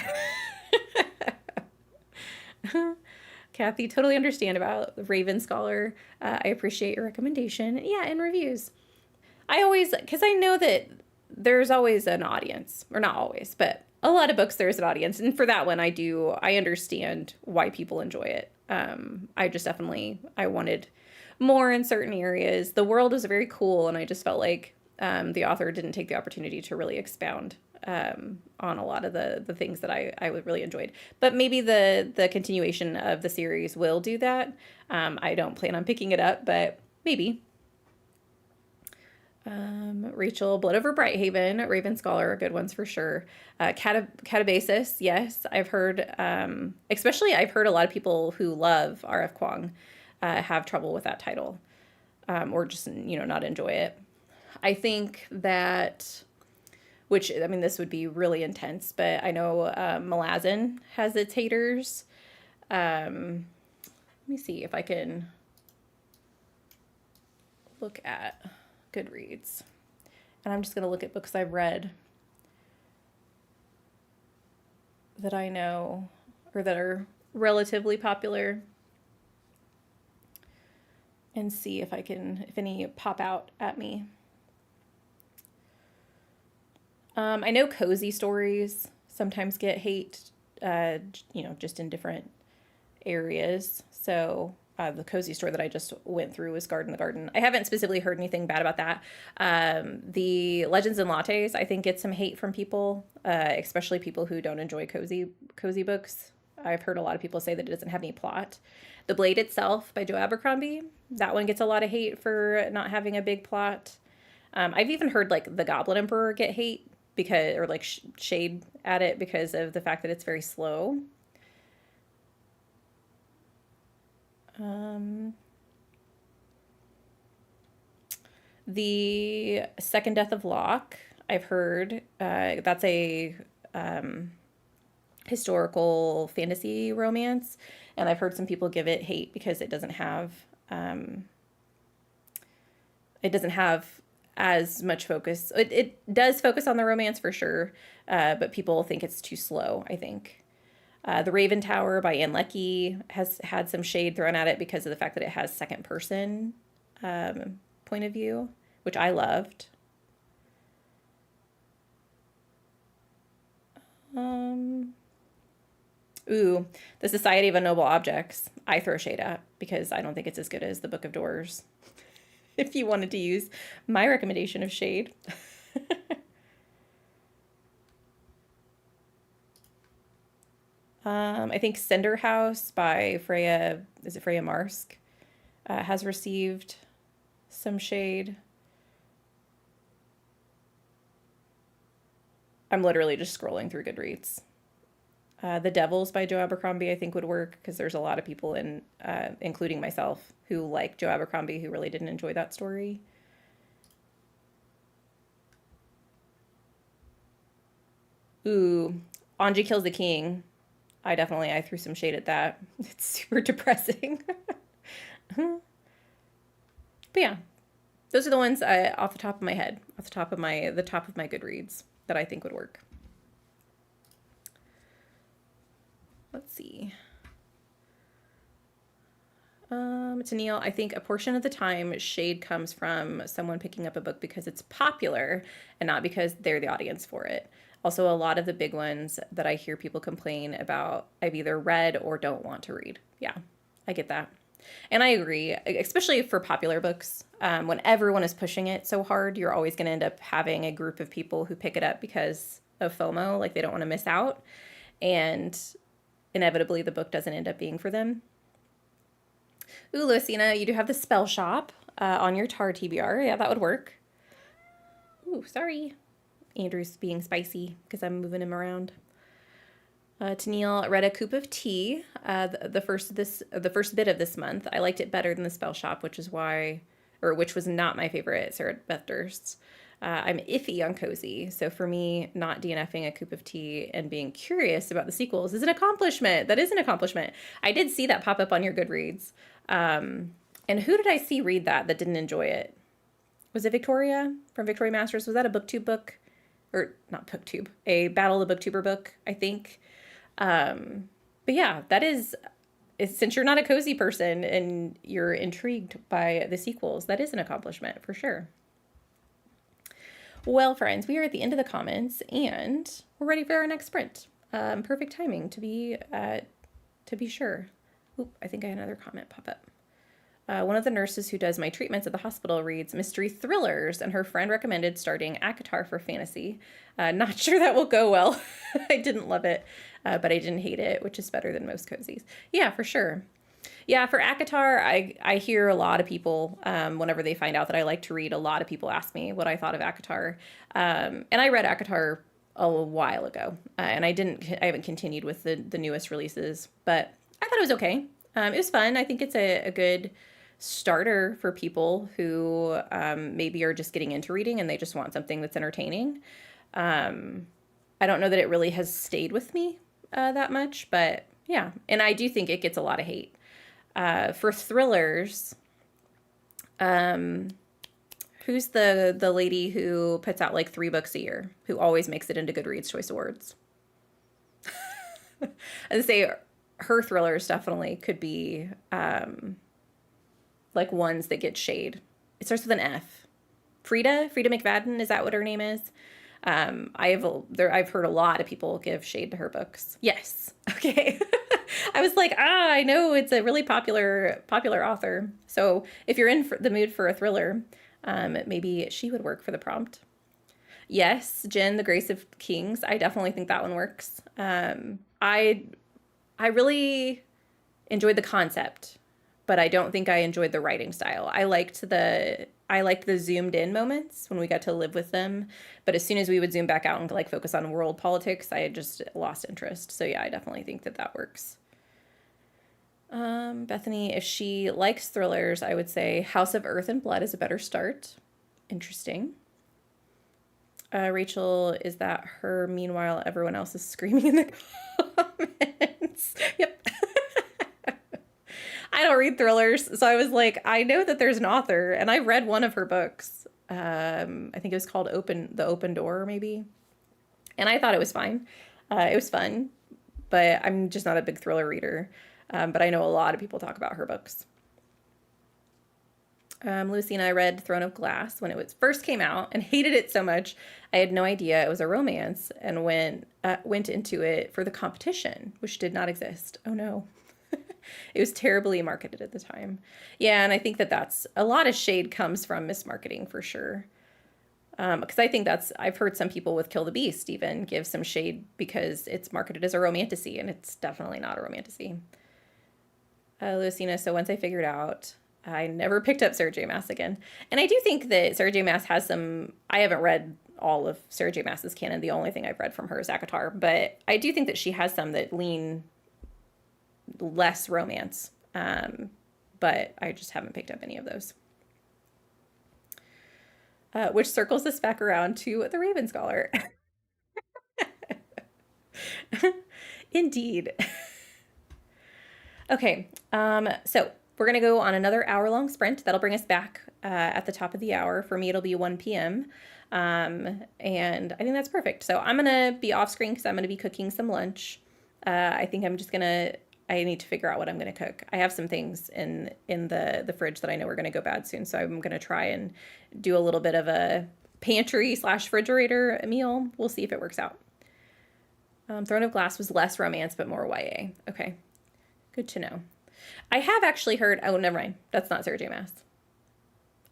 Kathy, totally understand about the Raven Scholar. I appreciate your recommendation. Yeah, and reviews. Because I know that there's always an audience, or not always, but a lot of books there's an audience. And for that one, I understand why people enjoy it. I wanted more in certain areas. The world is very cool, and I just felt like the author didn't take the opportunity to really expound on a lot of the things that I really enjoyed. But maybe the continuation of the series will do that. I don't plan on picking it up, but maybe. Rachel, Blood Over Brighthaven, Raven Scholar are good ones for sure. Catabasis, yes, I've heard, especially I've heard a lot of people who love R.F. Kuang have trouble with that title, or just, not enjoy it. I think that, which, I mean, this would be really intense, but I know Malazan has its haters. Let me see if I can look at Goodreads. And I'm just going to look at books I've read that I know or that are relatively popular and see if if any pop out at me. I know cozy stories sometimes get hate, just in different areas. So the cozy store that I just went through was Garden the Garden. I haven't specifically heard anything bad about that. The Legends and Lattes, I think, get some hate from people, especially people who don't enjoy cozy books. I've heard a lot of people say that it doesn't have any plot. The Blade Itself by Joe Abercrombie, that one gets a lot of hate for not having a big plot. I've even heard like The Goblin Emperor get hate because, or like shade at it because of the fact that it's very slow. The Second Death of Locke, I've heard, that's a historical fantasy romance, and I've heard some people give it hate because it doesn't have as much focus. It does focus on the romance for sure, but people think it's too slow, I think. The Raven Tower by Ann Leckie has had some shade thrown at it because of the fact that it has second person point of view, which I loved. The Society of Unnoble Objects, I throw shade at because I don't think it's as good as the Book of Doors. If you wanted to use my recommendation of shade. I think Cinder House by Freya, is it Freya Marsk, has received some shade. I'm literally just scrolling through Goodreads. The Devils by Joe Abercrombie I think would work because there's a lot of people including myself, who like Joe Abercrombie who really didn't enjoy that story. Ooh, Anji Kills the King. I threw some shade at that. It's super depressing. But yeah, those are the ones off the top of my head, off the top of my Goodreads that I think would work. Let's see. To Neil, I think a portion of the time shade comes from someone picking up a book because it's popular and not because they're the audience for it. Also, a lot of the big ones that I hear people complain about, I've either read or don't want to read. Yeah, I get that. And I agree, especially for popular books. When everyone is pushing it so hard, you're always going to end up having a group of people who pick it up because of FOMO, like they don't want to miss out. And inevitably, the book doesn't end up being for them. Ooh, Lucina, you do have the Spell Shop on your Tar TBR. Yeah, that would work. Ooh, sorry. Andrew's being spicy because I'm moving him around. Tennille read A Coop of Tea, the first bit of this month. I liked it better than The Spell Shop, which was not my favorite Sarah Beth Durst's. I'm iffy on cozy, so for me, not DNFing A Coop of Tea and being curious about the sequels is an accomplishment. That is an accomplishment. I did see that pop up on your Goodreads. And who did I see read that didn't enjoy it? Was it Victoria from Victoria Masters? Was that a BookTube book? Or not BookTube, a Battle of the Booktuber book, I think. But yeah, that is, since you're not a cozy person and you're intrigued by the sequels, that is an accomplishment for sure. Well, friends, we are at the end of the comments and we're ready for our next sprint. Perfect timing to be sure. Oop, I think I had another comment pop up. One of the nurses who does my treatments at the hospital reads mystery thrillers, and her friend recommended starting ACOTAR for fantasy. Not sure that will go well. I didn't love it, but I didn't hate it, which is better than most cozies. Yeah, for sure. Yeah, for ACOTAR, I hear a lot of people, whenever they find out that I like to read, a lot of people ask me what I thought of ACOTAR. And I read ACOTAR a while ago, and I haven't continued with the newest releases, but I thought it was okay. It was fun. I think it's a good starter for people who maybe are just getting into reading and they just want something that's entertaining. Um, I don't know that it really has stayed with me that much, but yeah. And I do think it gets a lot of hate. For thrillers, um, who's the lady who puts out like 3 books a year, who always makes it into Goodreads Choice Awards? I'd say her thrillers definitely could be like ones that get shade. It starts with an F. Frida McFadden, is that what her name is? I've heard a lot of people give shade to her books. Yes. Okay. I was like, I know it's a really popular author. So if you're in the mood for a thriller, maybe she would work for the prompt. Yes, Jen, The Grace of Kings. I definitely think that one works. I really enjoyed the concept, but I don't think I enjoyed the writing style. I liked the zoomed in moments when we got to live with them, but as soon as we would zoom back out and like focus on world politics, I had just lost interest. So yeah, I definitely think that that works. Bethany, if she likes thrillers, I would say House of Earth and Blood is a better start. Interesting. Rachel, is that her? Meanwhile, everyone else is screaming in the comments. Yep. I don't read thrillers, so I was like, I know that there's an author, and I read one of her books. I think it was called The Open Door, maybe, and I thought it was fine. It was fun, but I'm just not a big thriller reader. But I know a lot of people talk about her books. Lucy and I read Throne of Glass when it was first came out and hated it so much. I had no idea it was a romance and went into it for the competition, which did not exist. Oh no. It was terribly marketed at the time. Yeah, and I think that that's a lot of shade comes from mismarketing for sure. Because I think I've heard some people with Kill the Beast even give some shade because it's marketed as a romantasy, and it's definitely not a romantasy. Lucina, so once I figured out, I never picked up Sarah J. Maas again. And I do think that Sarah J. Maas has some, I haven't read all of Sarah J. Maas's canon. The only thing I've read from her is ACOTAR, but I do think that she has some that lean less romance. But I just haven't picked up any of those. Which circles us back around to the Raven Scholar. Indeed. Okay, so we're gonna go on another hour-long sprint. That'll bring us back at the top of the hour. For me, it'll be 1 p.m. And I think that's perfect. So I'm gonna be off screen because I'm gonna be cooking some lunch. I think I need to figure out what I'm gonna cook. I have some things in the fridge that I know are gonna go bad soon, so I'm gonna try and do a little bit of a pantry slash refrigerator meal. We'll see if it works out. Throne of Glass was less romance but more YA. Okay, good to know. I have actually heard. Oh, never mind. That's not Sarah J. Maas.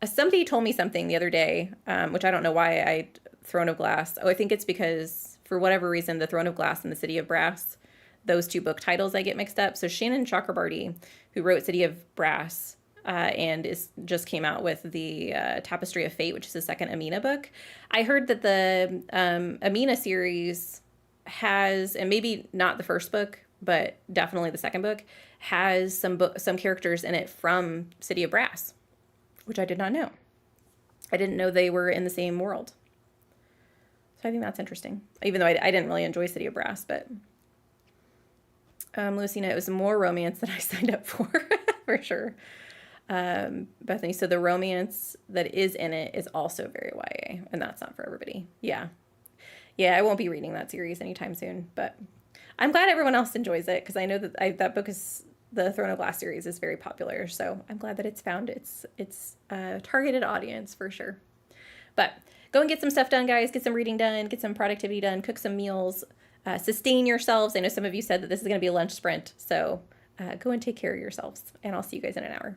Somebody told me something the other day, which I don't know why Throne of Glass. Oh, I think it's because for whatever reason, the Throne of Glass and the City of Brass, those 2 book titles I get mixed up. So Shannon Chakrabarty, who wrote City of Brass, and just came out with the Tapestry of Fate, which is the second Amina book. I heard that the Amina series has, and maybe not the first book, but definitely the second book, has some characters in it from City of Brass, which I did not know. I didn't know they were in the same world. So I think that's interesting. Even though I didn't really enjoy City of Brass, but Lucina, it was more romance than I signed up for sure. Bethany, so the romance that is in it is also very YA, and that's not for everybody. Yeah. Yeah, I won't be reading that series anytime soon, but I'm glad everyone else enjoys it because I know that that book is the Throne of Glass series is very popular. So I'm glad that it's found its targeted audience for sure. But go and get some stuff done, guys. Get some reading done. Get some productivity done. Cook some meals. Sustain yourselves. I know some of you said that this is going to be a lunch sprint. So go and take care of yourselves. And I'll see you guys in an hour.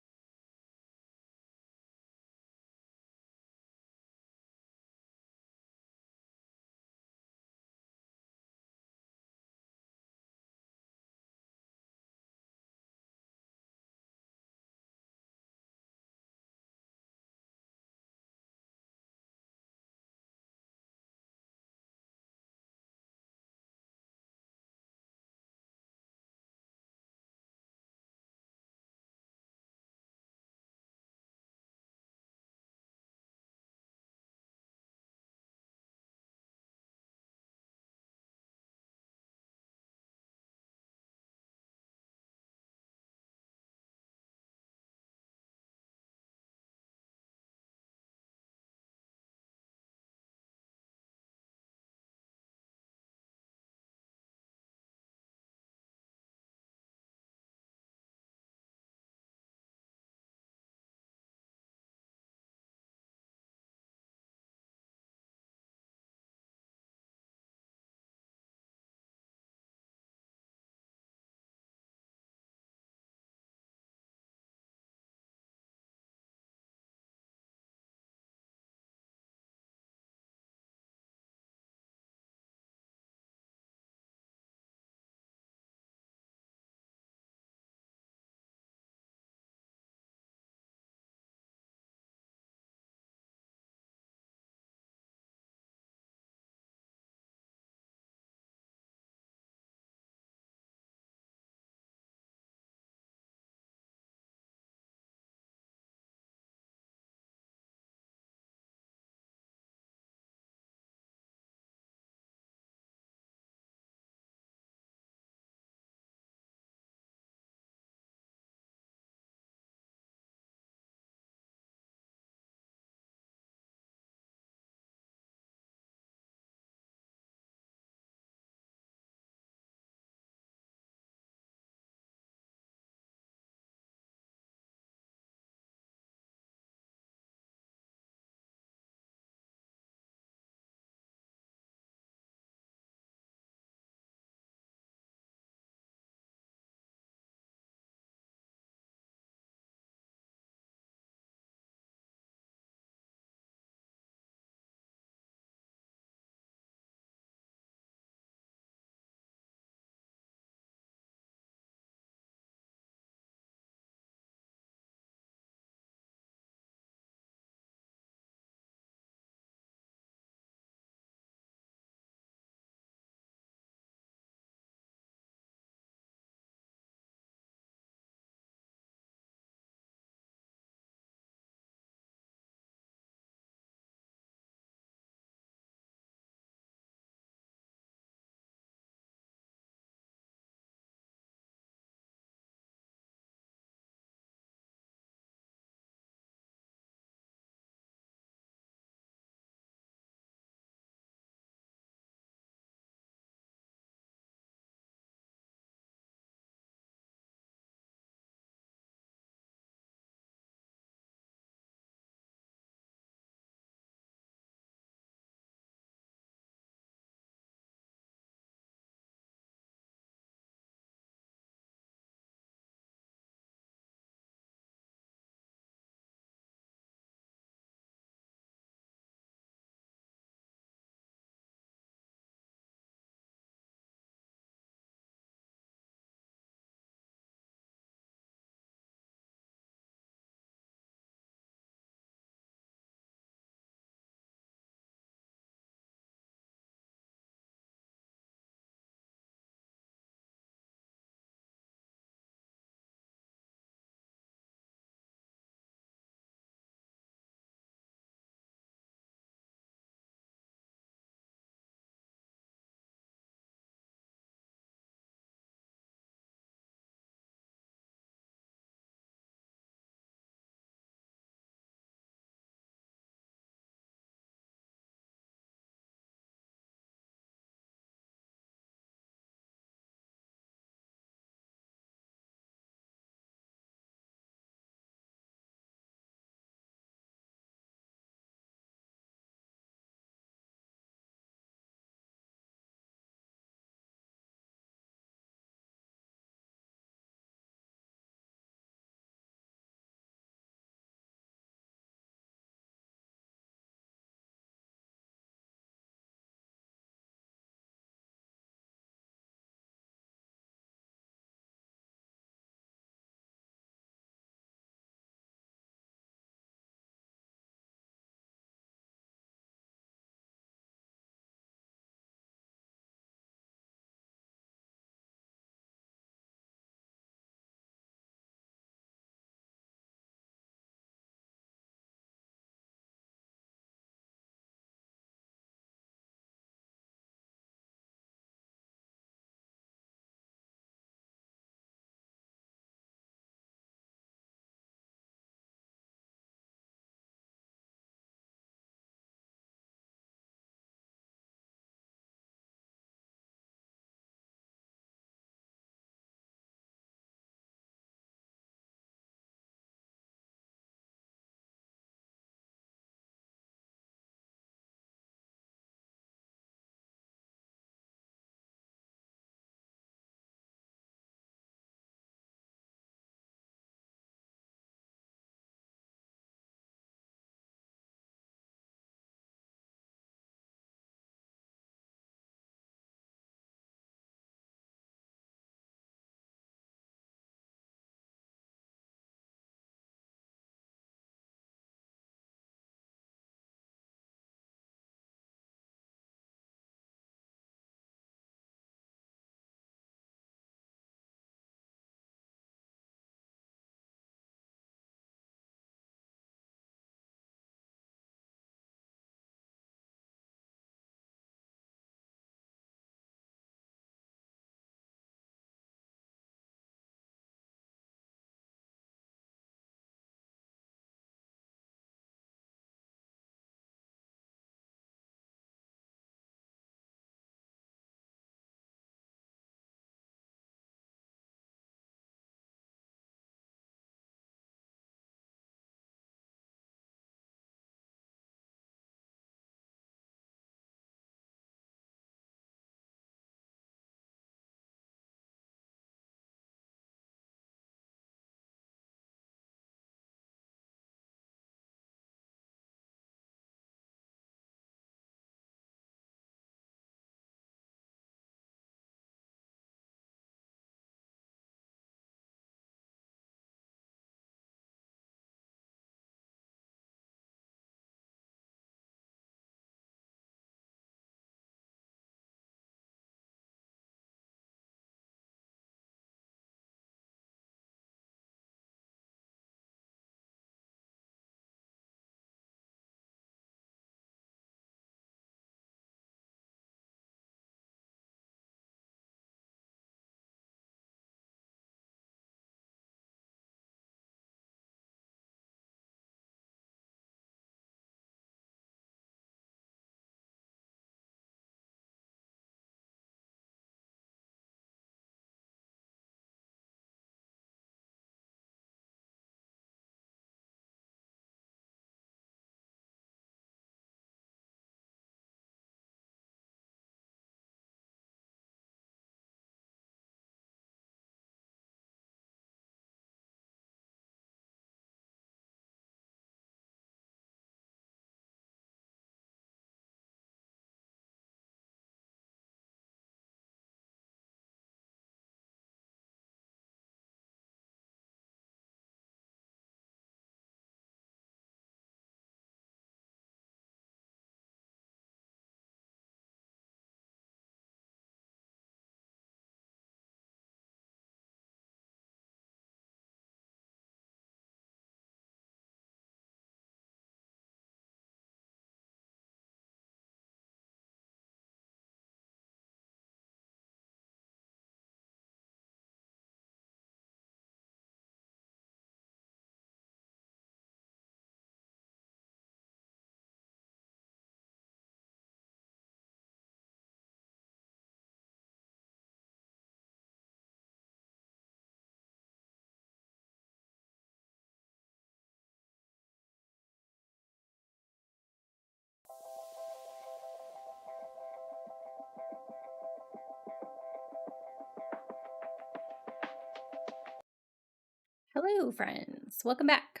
Hello, friends. Welcome back.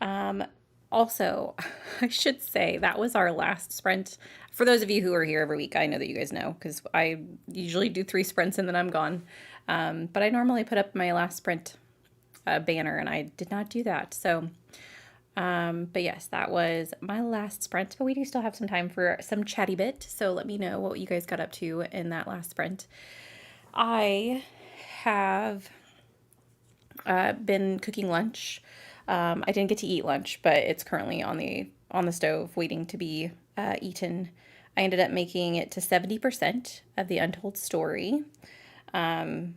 Um, also, I should say that was our last sprint. For those of you who are here every week, I know that you guys know because I usually do 3 sprints and then I'm gone. But I normally put up my last sprint banner and I did not do that. But yes, that was my last sprint. But we do still have some time for some chatty bit. So let me know what you guys got up to in that last sprint. I have been cooking lunch. I didn't get to eat lunch, but it's currently on the stove waiting to be eaten. I ended up making it to 70% of the untold story. And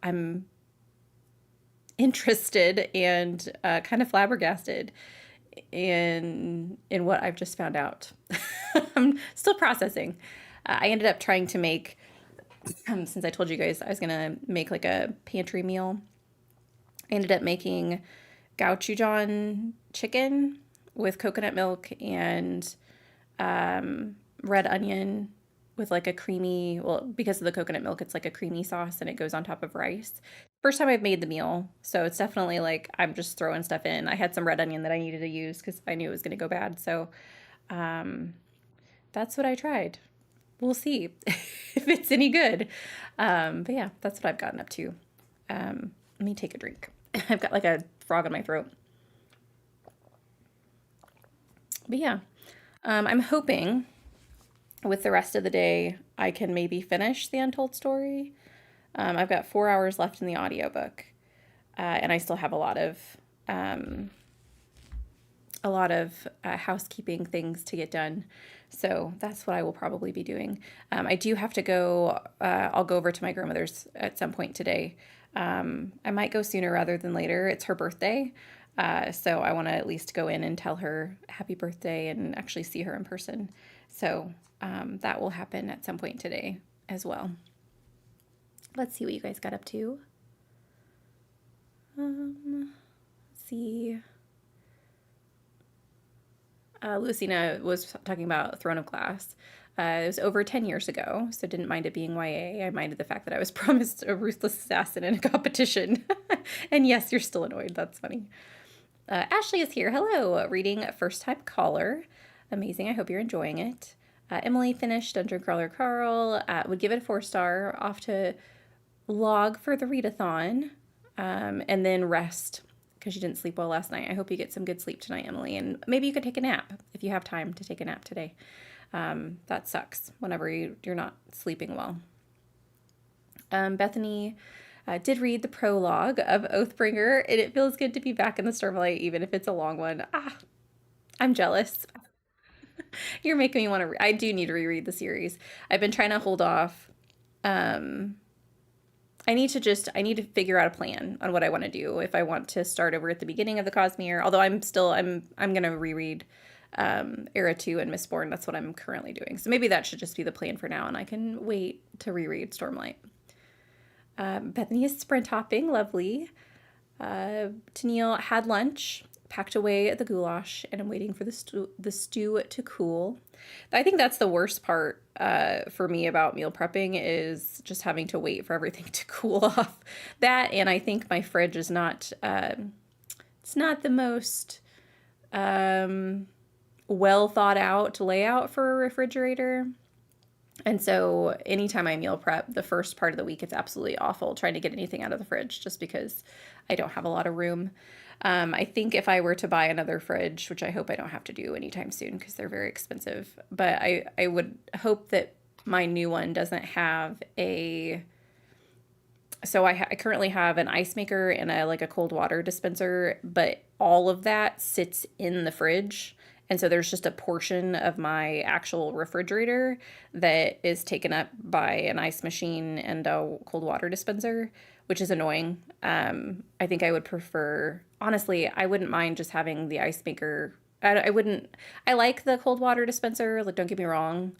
I'm interested and kind of flabbergasted in what I've just found out. I'm still processing. I ended up trying to make, since I told you guys I was gonna make like a pantry meal, I ended up making gochujang chicken with coconut milk and red onion with like a creamy, well, because of the coconut milk, it's like a creamy sauce and it goes on top of rice. First time I've made the meal, so it's definitely like I'm just throwing stuff in. I had some red onion that I needed to use because I knew it was going to go bad. So that's what I tried. We'll see if it's any good. But yeah, that's what I've gotten up to. Let me take a drink. I've got like a frog in my throat. But yeah, I'm hoping with the rest of the day I can maybe finish the untold story. I've got 4 hours left in the audiobook, and I still have a lot of housekeeping things to get done. So that's what I will probably be doing. I do have to go. I'll go over to my grandmother's at some point today. I might go sooner rather than later. It's her birthday. So I want to at least go in and tell her happy birthday and actually see her in person. So that will happen at some point today as well. Let's see what you guys got up to. Let's see. Lucina was talking about Throne of Glass. It was over 10 years ago, so didn't mind it being YA. I minded the fact that I was promised a ruthless assassin in a competition. And yes, you're still annoyed. That's funny. Ashley is here. Hello. Reading First Time Caller. Amazing. I hope you're enjoying it. Emily finished Dungeon Crawler Carl. Would give it a 4-star. Off to log for the readathon. And then rest because you didn't sleep well last night. I hope you get some good sleep tonight, Emily. And maybe you could take a nap if you have time to take a nap today. That sucks whenever you're not sleeping well. Bethany did read the prologue of Oathbringer, and it feels good to be back in the Stormlight, even if it's a long one. I'm jealous. You're making me want to. I do need to reread the series. I've been trying to hold off. I need to figure out a plan on what I want to do. If I want to start over at the beginning of the Cosmere, although I'm going to reread Era 2 and Mistborn. That's what I'm currently doing. So maybe that should just be the plan for now, and I can wait to reread Stormlight. Bethany is sprint hopping. Lovely. Tennille had lunch, packed away the goulash, and I'm waiting for the stew to cool. I think that's the worst part for me about meal prepping is just having to wait for everything to cool off. That, and I think my fridge is not, it's not the most well thought out layout for a refrigerator. And so anytime I meal prep, the first part of the week, it's absolutely awful trying to get anything out of the fridge just because I don't have a lot of room. I think if I were to buy another fridge, which I hope I don't have to do anytime soon because they're very expensive, but I would hope that my new one doesn't have a... So I currently have an ice maker and a cold water dispenser, but all of that sits in the fridge. And so there's just a portion of my actual refrigerator that is taken up by an ice machine and a cold water dispenser, which is annoying. I think I would prefer, honestly, I wouldn't mind just having the ice maker. I like the cold water dispenser, like, don't get me wrong,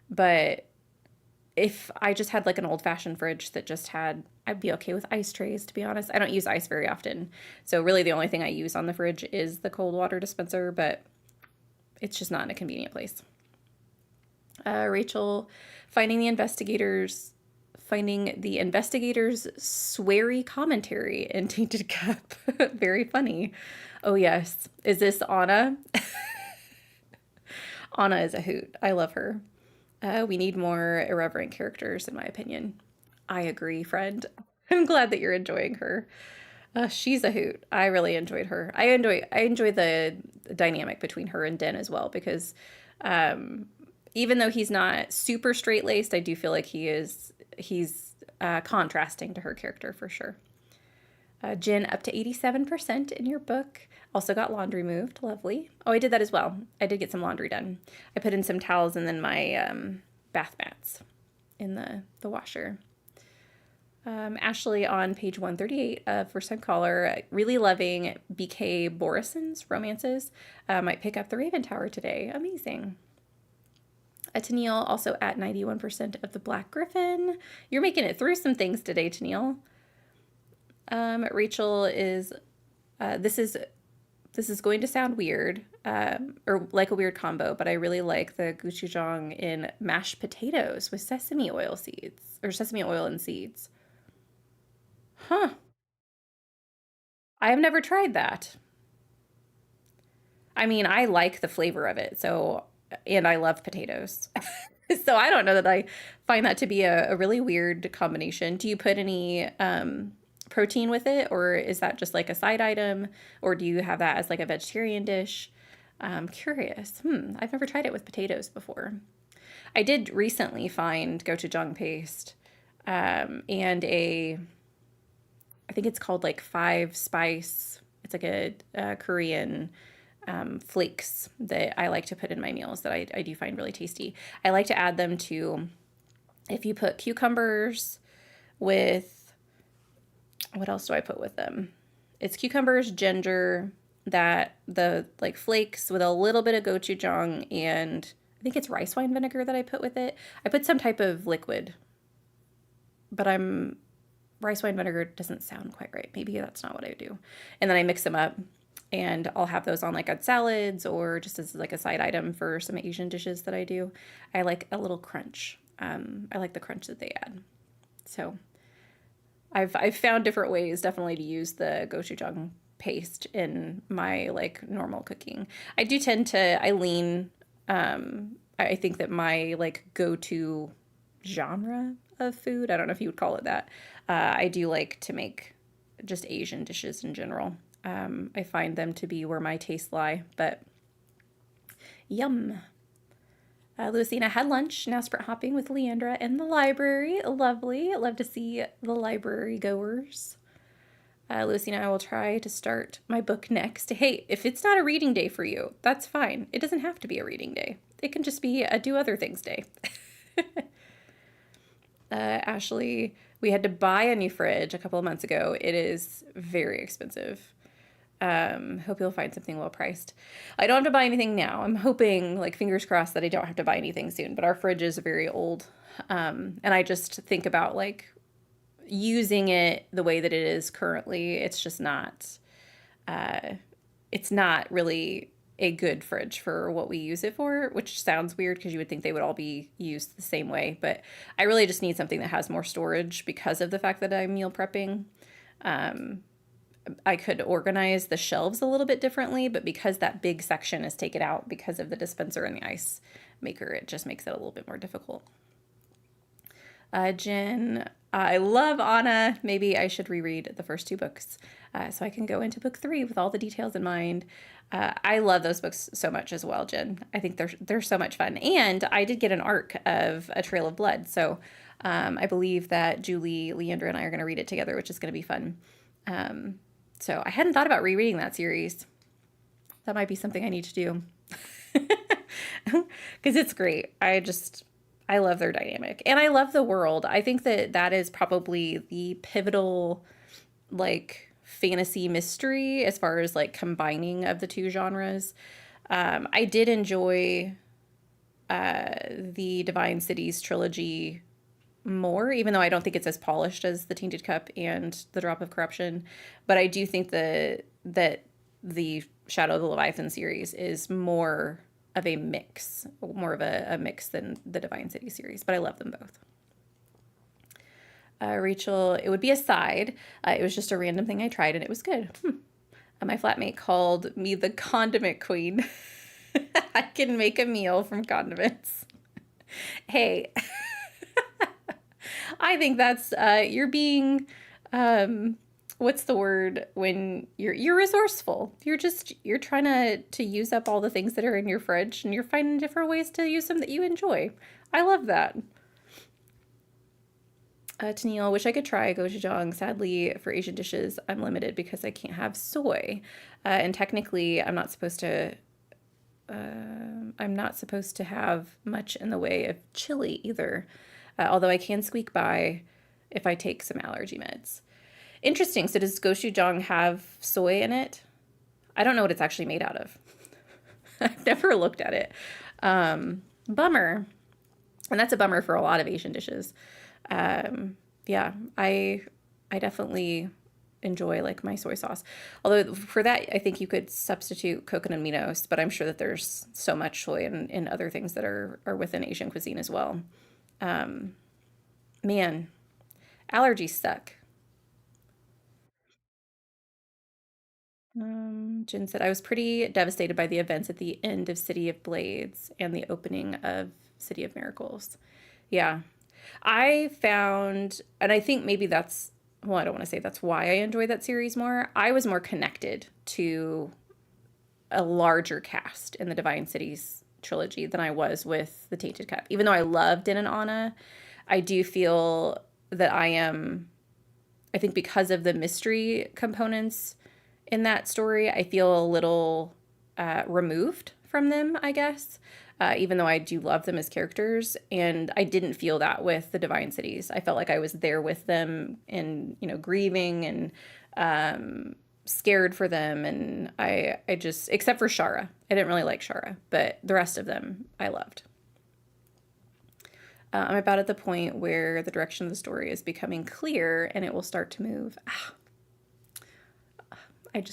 but if I just had like an old fashioned fridge that just had, I'd be okay with ice trays, to be honest. I don't use ice very often. So really the only thing I use on the fridge is the cold water dispenser, but it's just not in a convenient place. Rachel, finding the investigators finding the investigator's sweary commentary in Tainted Cup very funny. Oh, yes. Is this Anna? Anna is a hoot. I love her. We need more irreverent characters, in my opinion. I agree, friend. I'm glad that you're enjoying her. She's a hoot. I really enjoyed her. I enjoy the dynamic between her and Den as well because even though he's not super straight laced, I do feel like he's contrasting to her character for sure. Jen up to 87% in your book. Also got laundry moved. Lovely. Oh, I did that as well. I did get some laundry done. I put in some towels and then my bath mats in the washer. Ashley on page 138 of First Time Caller, really loving BK Borison's romances. Might pick up the Raven Tower today. Amazing. Tennille also at 91% of the Black Griffin. You're making it through some things today, Tennille. Rachel is, this is going to sound weird, or like a weird combo, but I really like the gochujang in mashed potatoes with sesame oil seeds, or sesame oil and seeds. Huh. I have never tried that. I mean, I like the flavor of it, so, and I love potatoes. So I don't know that I find that to be a really weird combination. Do you put any protein with it, or is that just like a side item, or do you have that as like a vegetarian dish? I'm curious. I've never tried it with potatoes before. I did recently find gochujang paste and I think it's called like five spice. It's like a Korean flakes that I like to put in my meals that I do find really tasty. I like to add them to, if you put cucumbers with, what else do I put with them? It's cucumbers, ginger, that the like flakes with a little bit of gochujang, and I think it's rice wine vinegar that I put with it. I put some type of liquid, but rice wine vinegar doesn't sound quite right. Maybe that's not what I do. And then I mix them up and I'll have those on like on salads or just as like a side item for some Asian dishes that I do. I like a little crunch. I like the crunch that they add. So I've found different ways definitely to use the gochujang paste in my like normal cooking. I do tend to, I lean, I think that my like go-to genre of food, I don't know if you would call it that, I do like to make just Asian dishes in general. I find them to be where my tastes lie, but yum. Lucina had lunch, now sprint hopping with Leandra in the library. Lovely. Love to see the library goers. Lucina, I will try to start my book next. Hey, if it's not a reading day for you, that's fine. It doesn't have to be a reading day. It can just be a do other things day. Ashley, we had to buy a new fridge a couple of months ago. It is very expensive. Hope you'll find something well priced. I don't have to buy anything now. I'm hoping, like, fingers crossed that I don't have to buy anything soon, but our fridge is very old. And I just think about like using it the way that it is currently. It's just not, it's not really a good fridge for what we use it for, which sounds weird because you would think they would all be used the same way. But I really just need something that has more storage because of the fact that I'm meal prepping. I could organize the shelves a little bit differently, but because that big section is taken out because of the dispenser and the ice maker, it just makes it a little bit more difficult. Jen, I love Anna. Maybe I should reread the first two books so I can go into book 3 with all the details in mind. I love those books so much as well, Jen. I think they're so much fun. And I did get an arc of A Trail of Blood. So I believe that Julie, Leandra, and I are going to read it together, which is going to be fun. So I hadn't thought about rereading that series. That might be something I need to do. Because it's great. I love their dynamic. And I love the world. I think that is probably the pivotal, like, fantasy mystery as far as, like, combining of the two genres. I did enjoy the Divine Cities trilogy more, even though I don't think it's as polished as The Tainted Cup and The Drop of Corruption. But I do think that the Shadow of the Leviathan series is more of a mix, more of a mix than the Divine City series. But I love them both. Rachel, it would be a side. It was just a random thing I tried and it was good. My flatmate called me the condiment queen. I can make a meal from condiments. Hey, I think that's you're being what's the word when you're resourceful. You're trying to use up all the things that are in your fridge and you're finding different ways to use them that you enjoy. I love that. Tennille, wish I could try gochujang. Sadly, for Asian dishes, I'm limited because I can't have soy, and technically, I'm not supposed to have much in the way of chili either. Although I can squeak by if I take some allergy meds. Interesting. So does gochujang have soy in it? I don't know what it's actually made out of. I've never looked at it. Bummer. And that's a bummer for a lot of Asian dishes. Yeah, I definitely enjoy like my soy sauce. Although for that, I think you could substitute coconut aminos, but I'm sure that there's so much soy in other things that are within Asian cuisine as well. Man, allergies suck. Jen said, I was pretty devastated by the events at the end of City of Blades and the opening of City of Miracles. Yeah. I found, and I think maybe that's, well, I don't want to say that's why I enjoy that series more. I was more connected to a larger cast in the Divine Cities trilogy than I was with the Tainted Cup. Even though I love Din and Anna, I do feel that I think because of the mystery components in that story, I feel a little removed from them, I guess, even though I do love them as characters. And I didn't feel that with the Divine Cities. I felt like I was there with them and, grieving and scared for them. And I just, except for Shara, I didn't really like Shara, but the rest of them I loved. I'm about at the point where the direction of the story is becoming clear and it will start to move.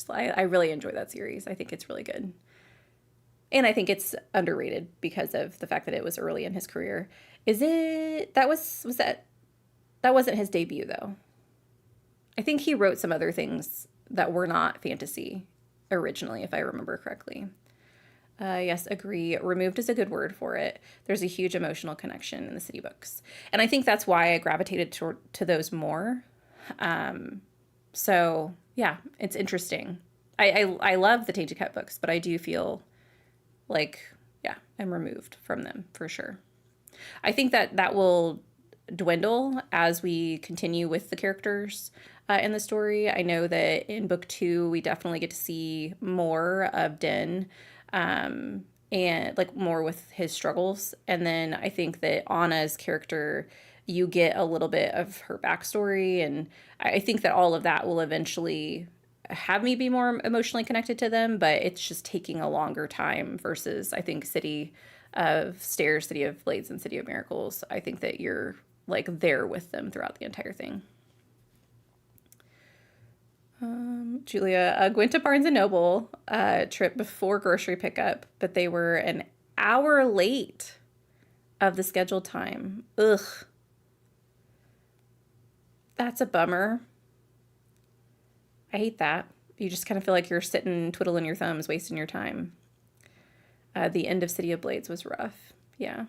I really enjoy that series. I think it's really good. And I think it's underrated because of the fact that it was early in his career. Is it that wasn't his debut though? I think he wrote some other things that were not fantasy originally, if I remember correctly. Yes, agree. Removed is a good word for it. There's a huge emotional connection in the city books. And I think that's why I gravitated to those more. So, yeah, it's interesting. I love the Tainted Cup books, but I do feel like, yeah, I'm removed from them for sure. I think that will dwindle as we continue with the characters in the story. I know that in book 2, we definitely get to see more of Din and like more with his struggles. And then I think that Anna's character, you get a little bit of her backstory. And I think that all of that will eventually have me be more emotionally connected to them, but it's just taking a longer time versus I think City of Stairs, City of Blades, and City of Miracles. I think that you're like there with them throughout the entire thing. Julia, went to Barnes and Noble trip before grocery pickup, but they were an hour late of the scheduled time. Ugh. That's a bummer. I hate that. You just kind of feel like you're sitting twiddling your thumbs, wasting your time. The end of City of Blades was rough. Yeah.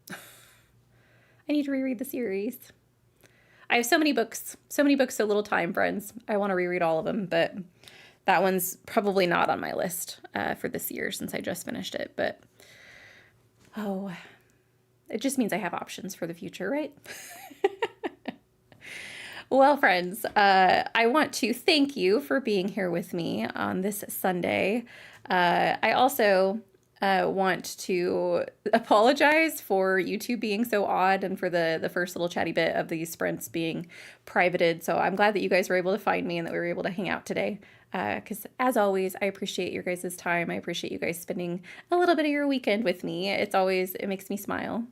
I need to reread the series. I have so many books, so little time, friends. I want to reread all of them, but that one's probably not on my list for this year since I just finished it. But, oh, it just means I have options for the future, right? Well, friends, I want to thank you for being here with me on this Sunday. I also want to apologize for YouTube being so odd and for the first little chatty bit of these sprints being privated. So I'm glad that you guys were able to find me and that we were able to hang out today. Because as always, I appreciate your guys' time. I appreciate you guys spending a little bit of your weekend with me. It makes me smile.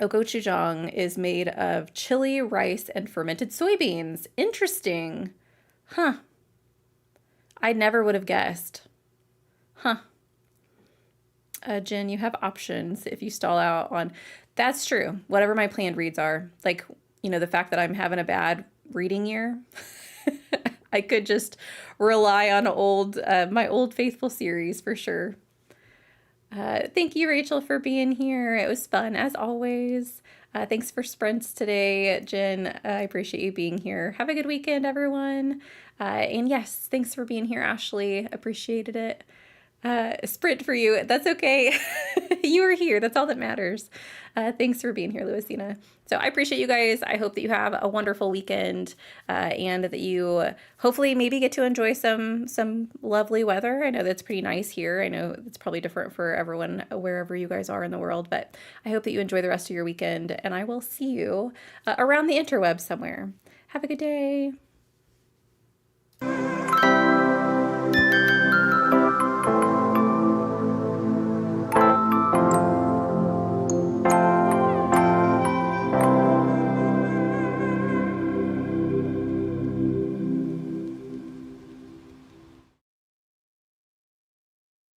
Gochujang is made of chili, rice, and fermented soybeans. Interesting. Huh. I never would have guessed. Huh. Jen, you have options if you stall out on... That's true. Whatever my planned reads are, like, the fact that I'm having a bad reading year, I could just rely on my old faithful series for sure. Thank you, Rachel, for being here. It was fun as always. Thanks for sprints today, Jen. I appreciate you being here. Have a good weekend, everyone. And yes, thanks for being here, Ashley. Appreciated it. Sprint for you. That's okay. You were here. That's all that matters. Thanks for being here, Louisina. So I appreciate you guys. I hope that you have a wonderful weekend, and that you hopefully maybe get to enjoy some lovely weather. I know that's pretty nice here. I know it's probably different for everyone wherever you guys are in the world, but I hope that you enjoy the rest of your weekend, and I will see you around the interweb somewhere. Have a good day.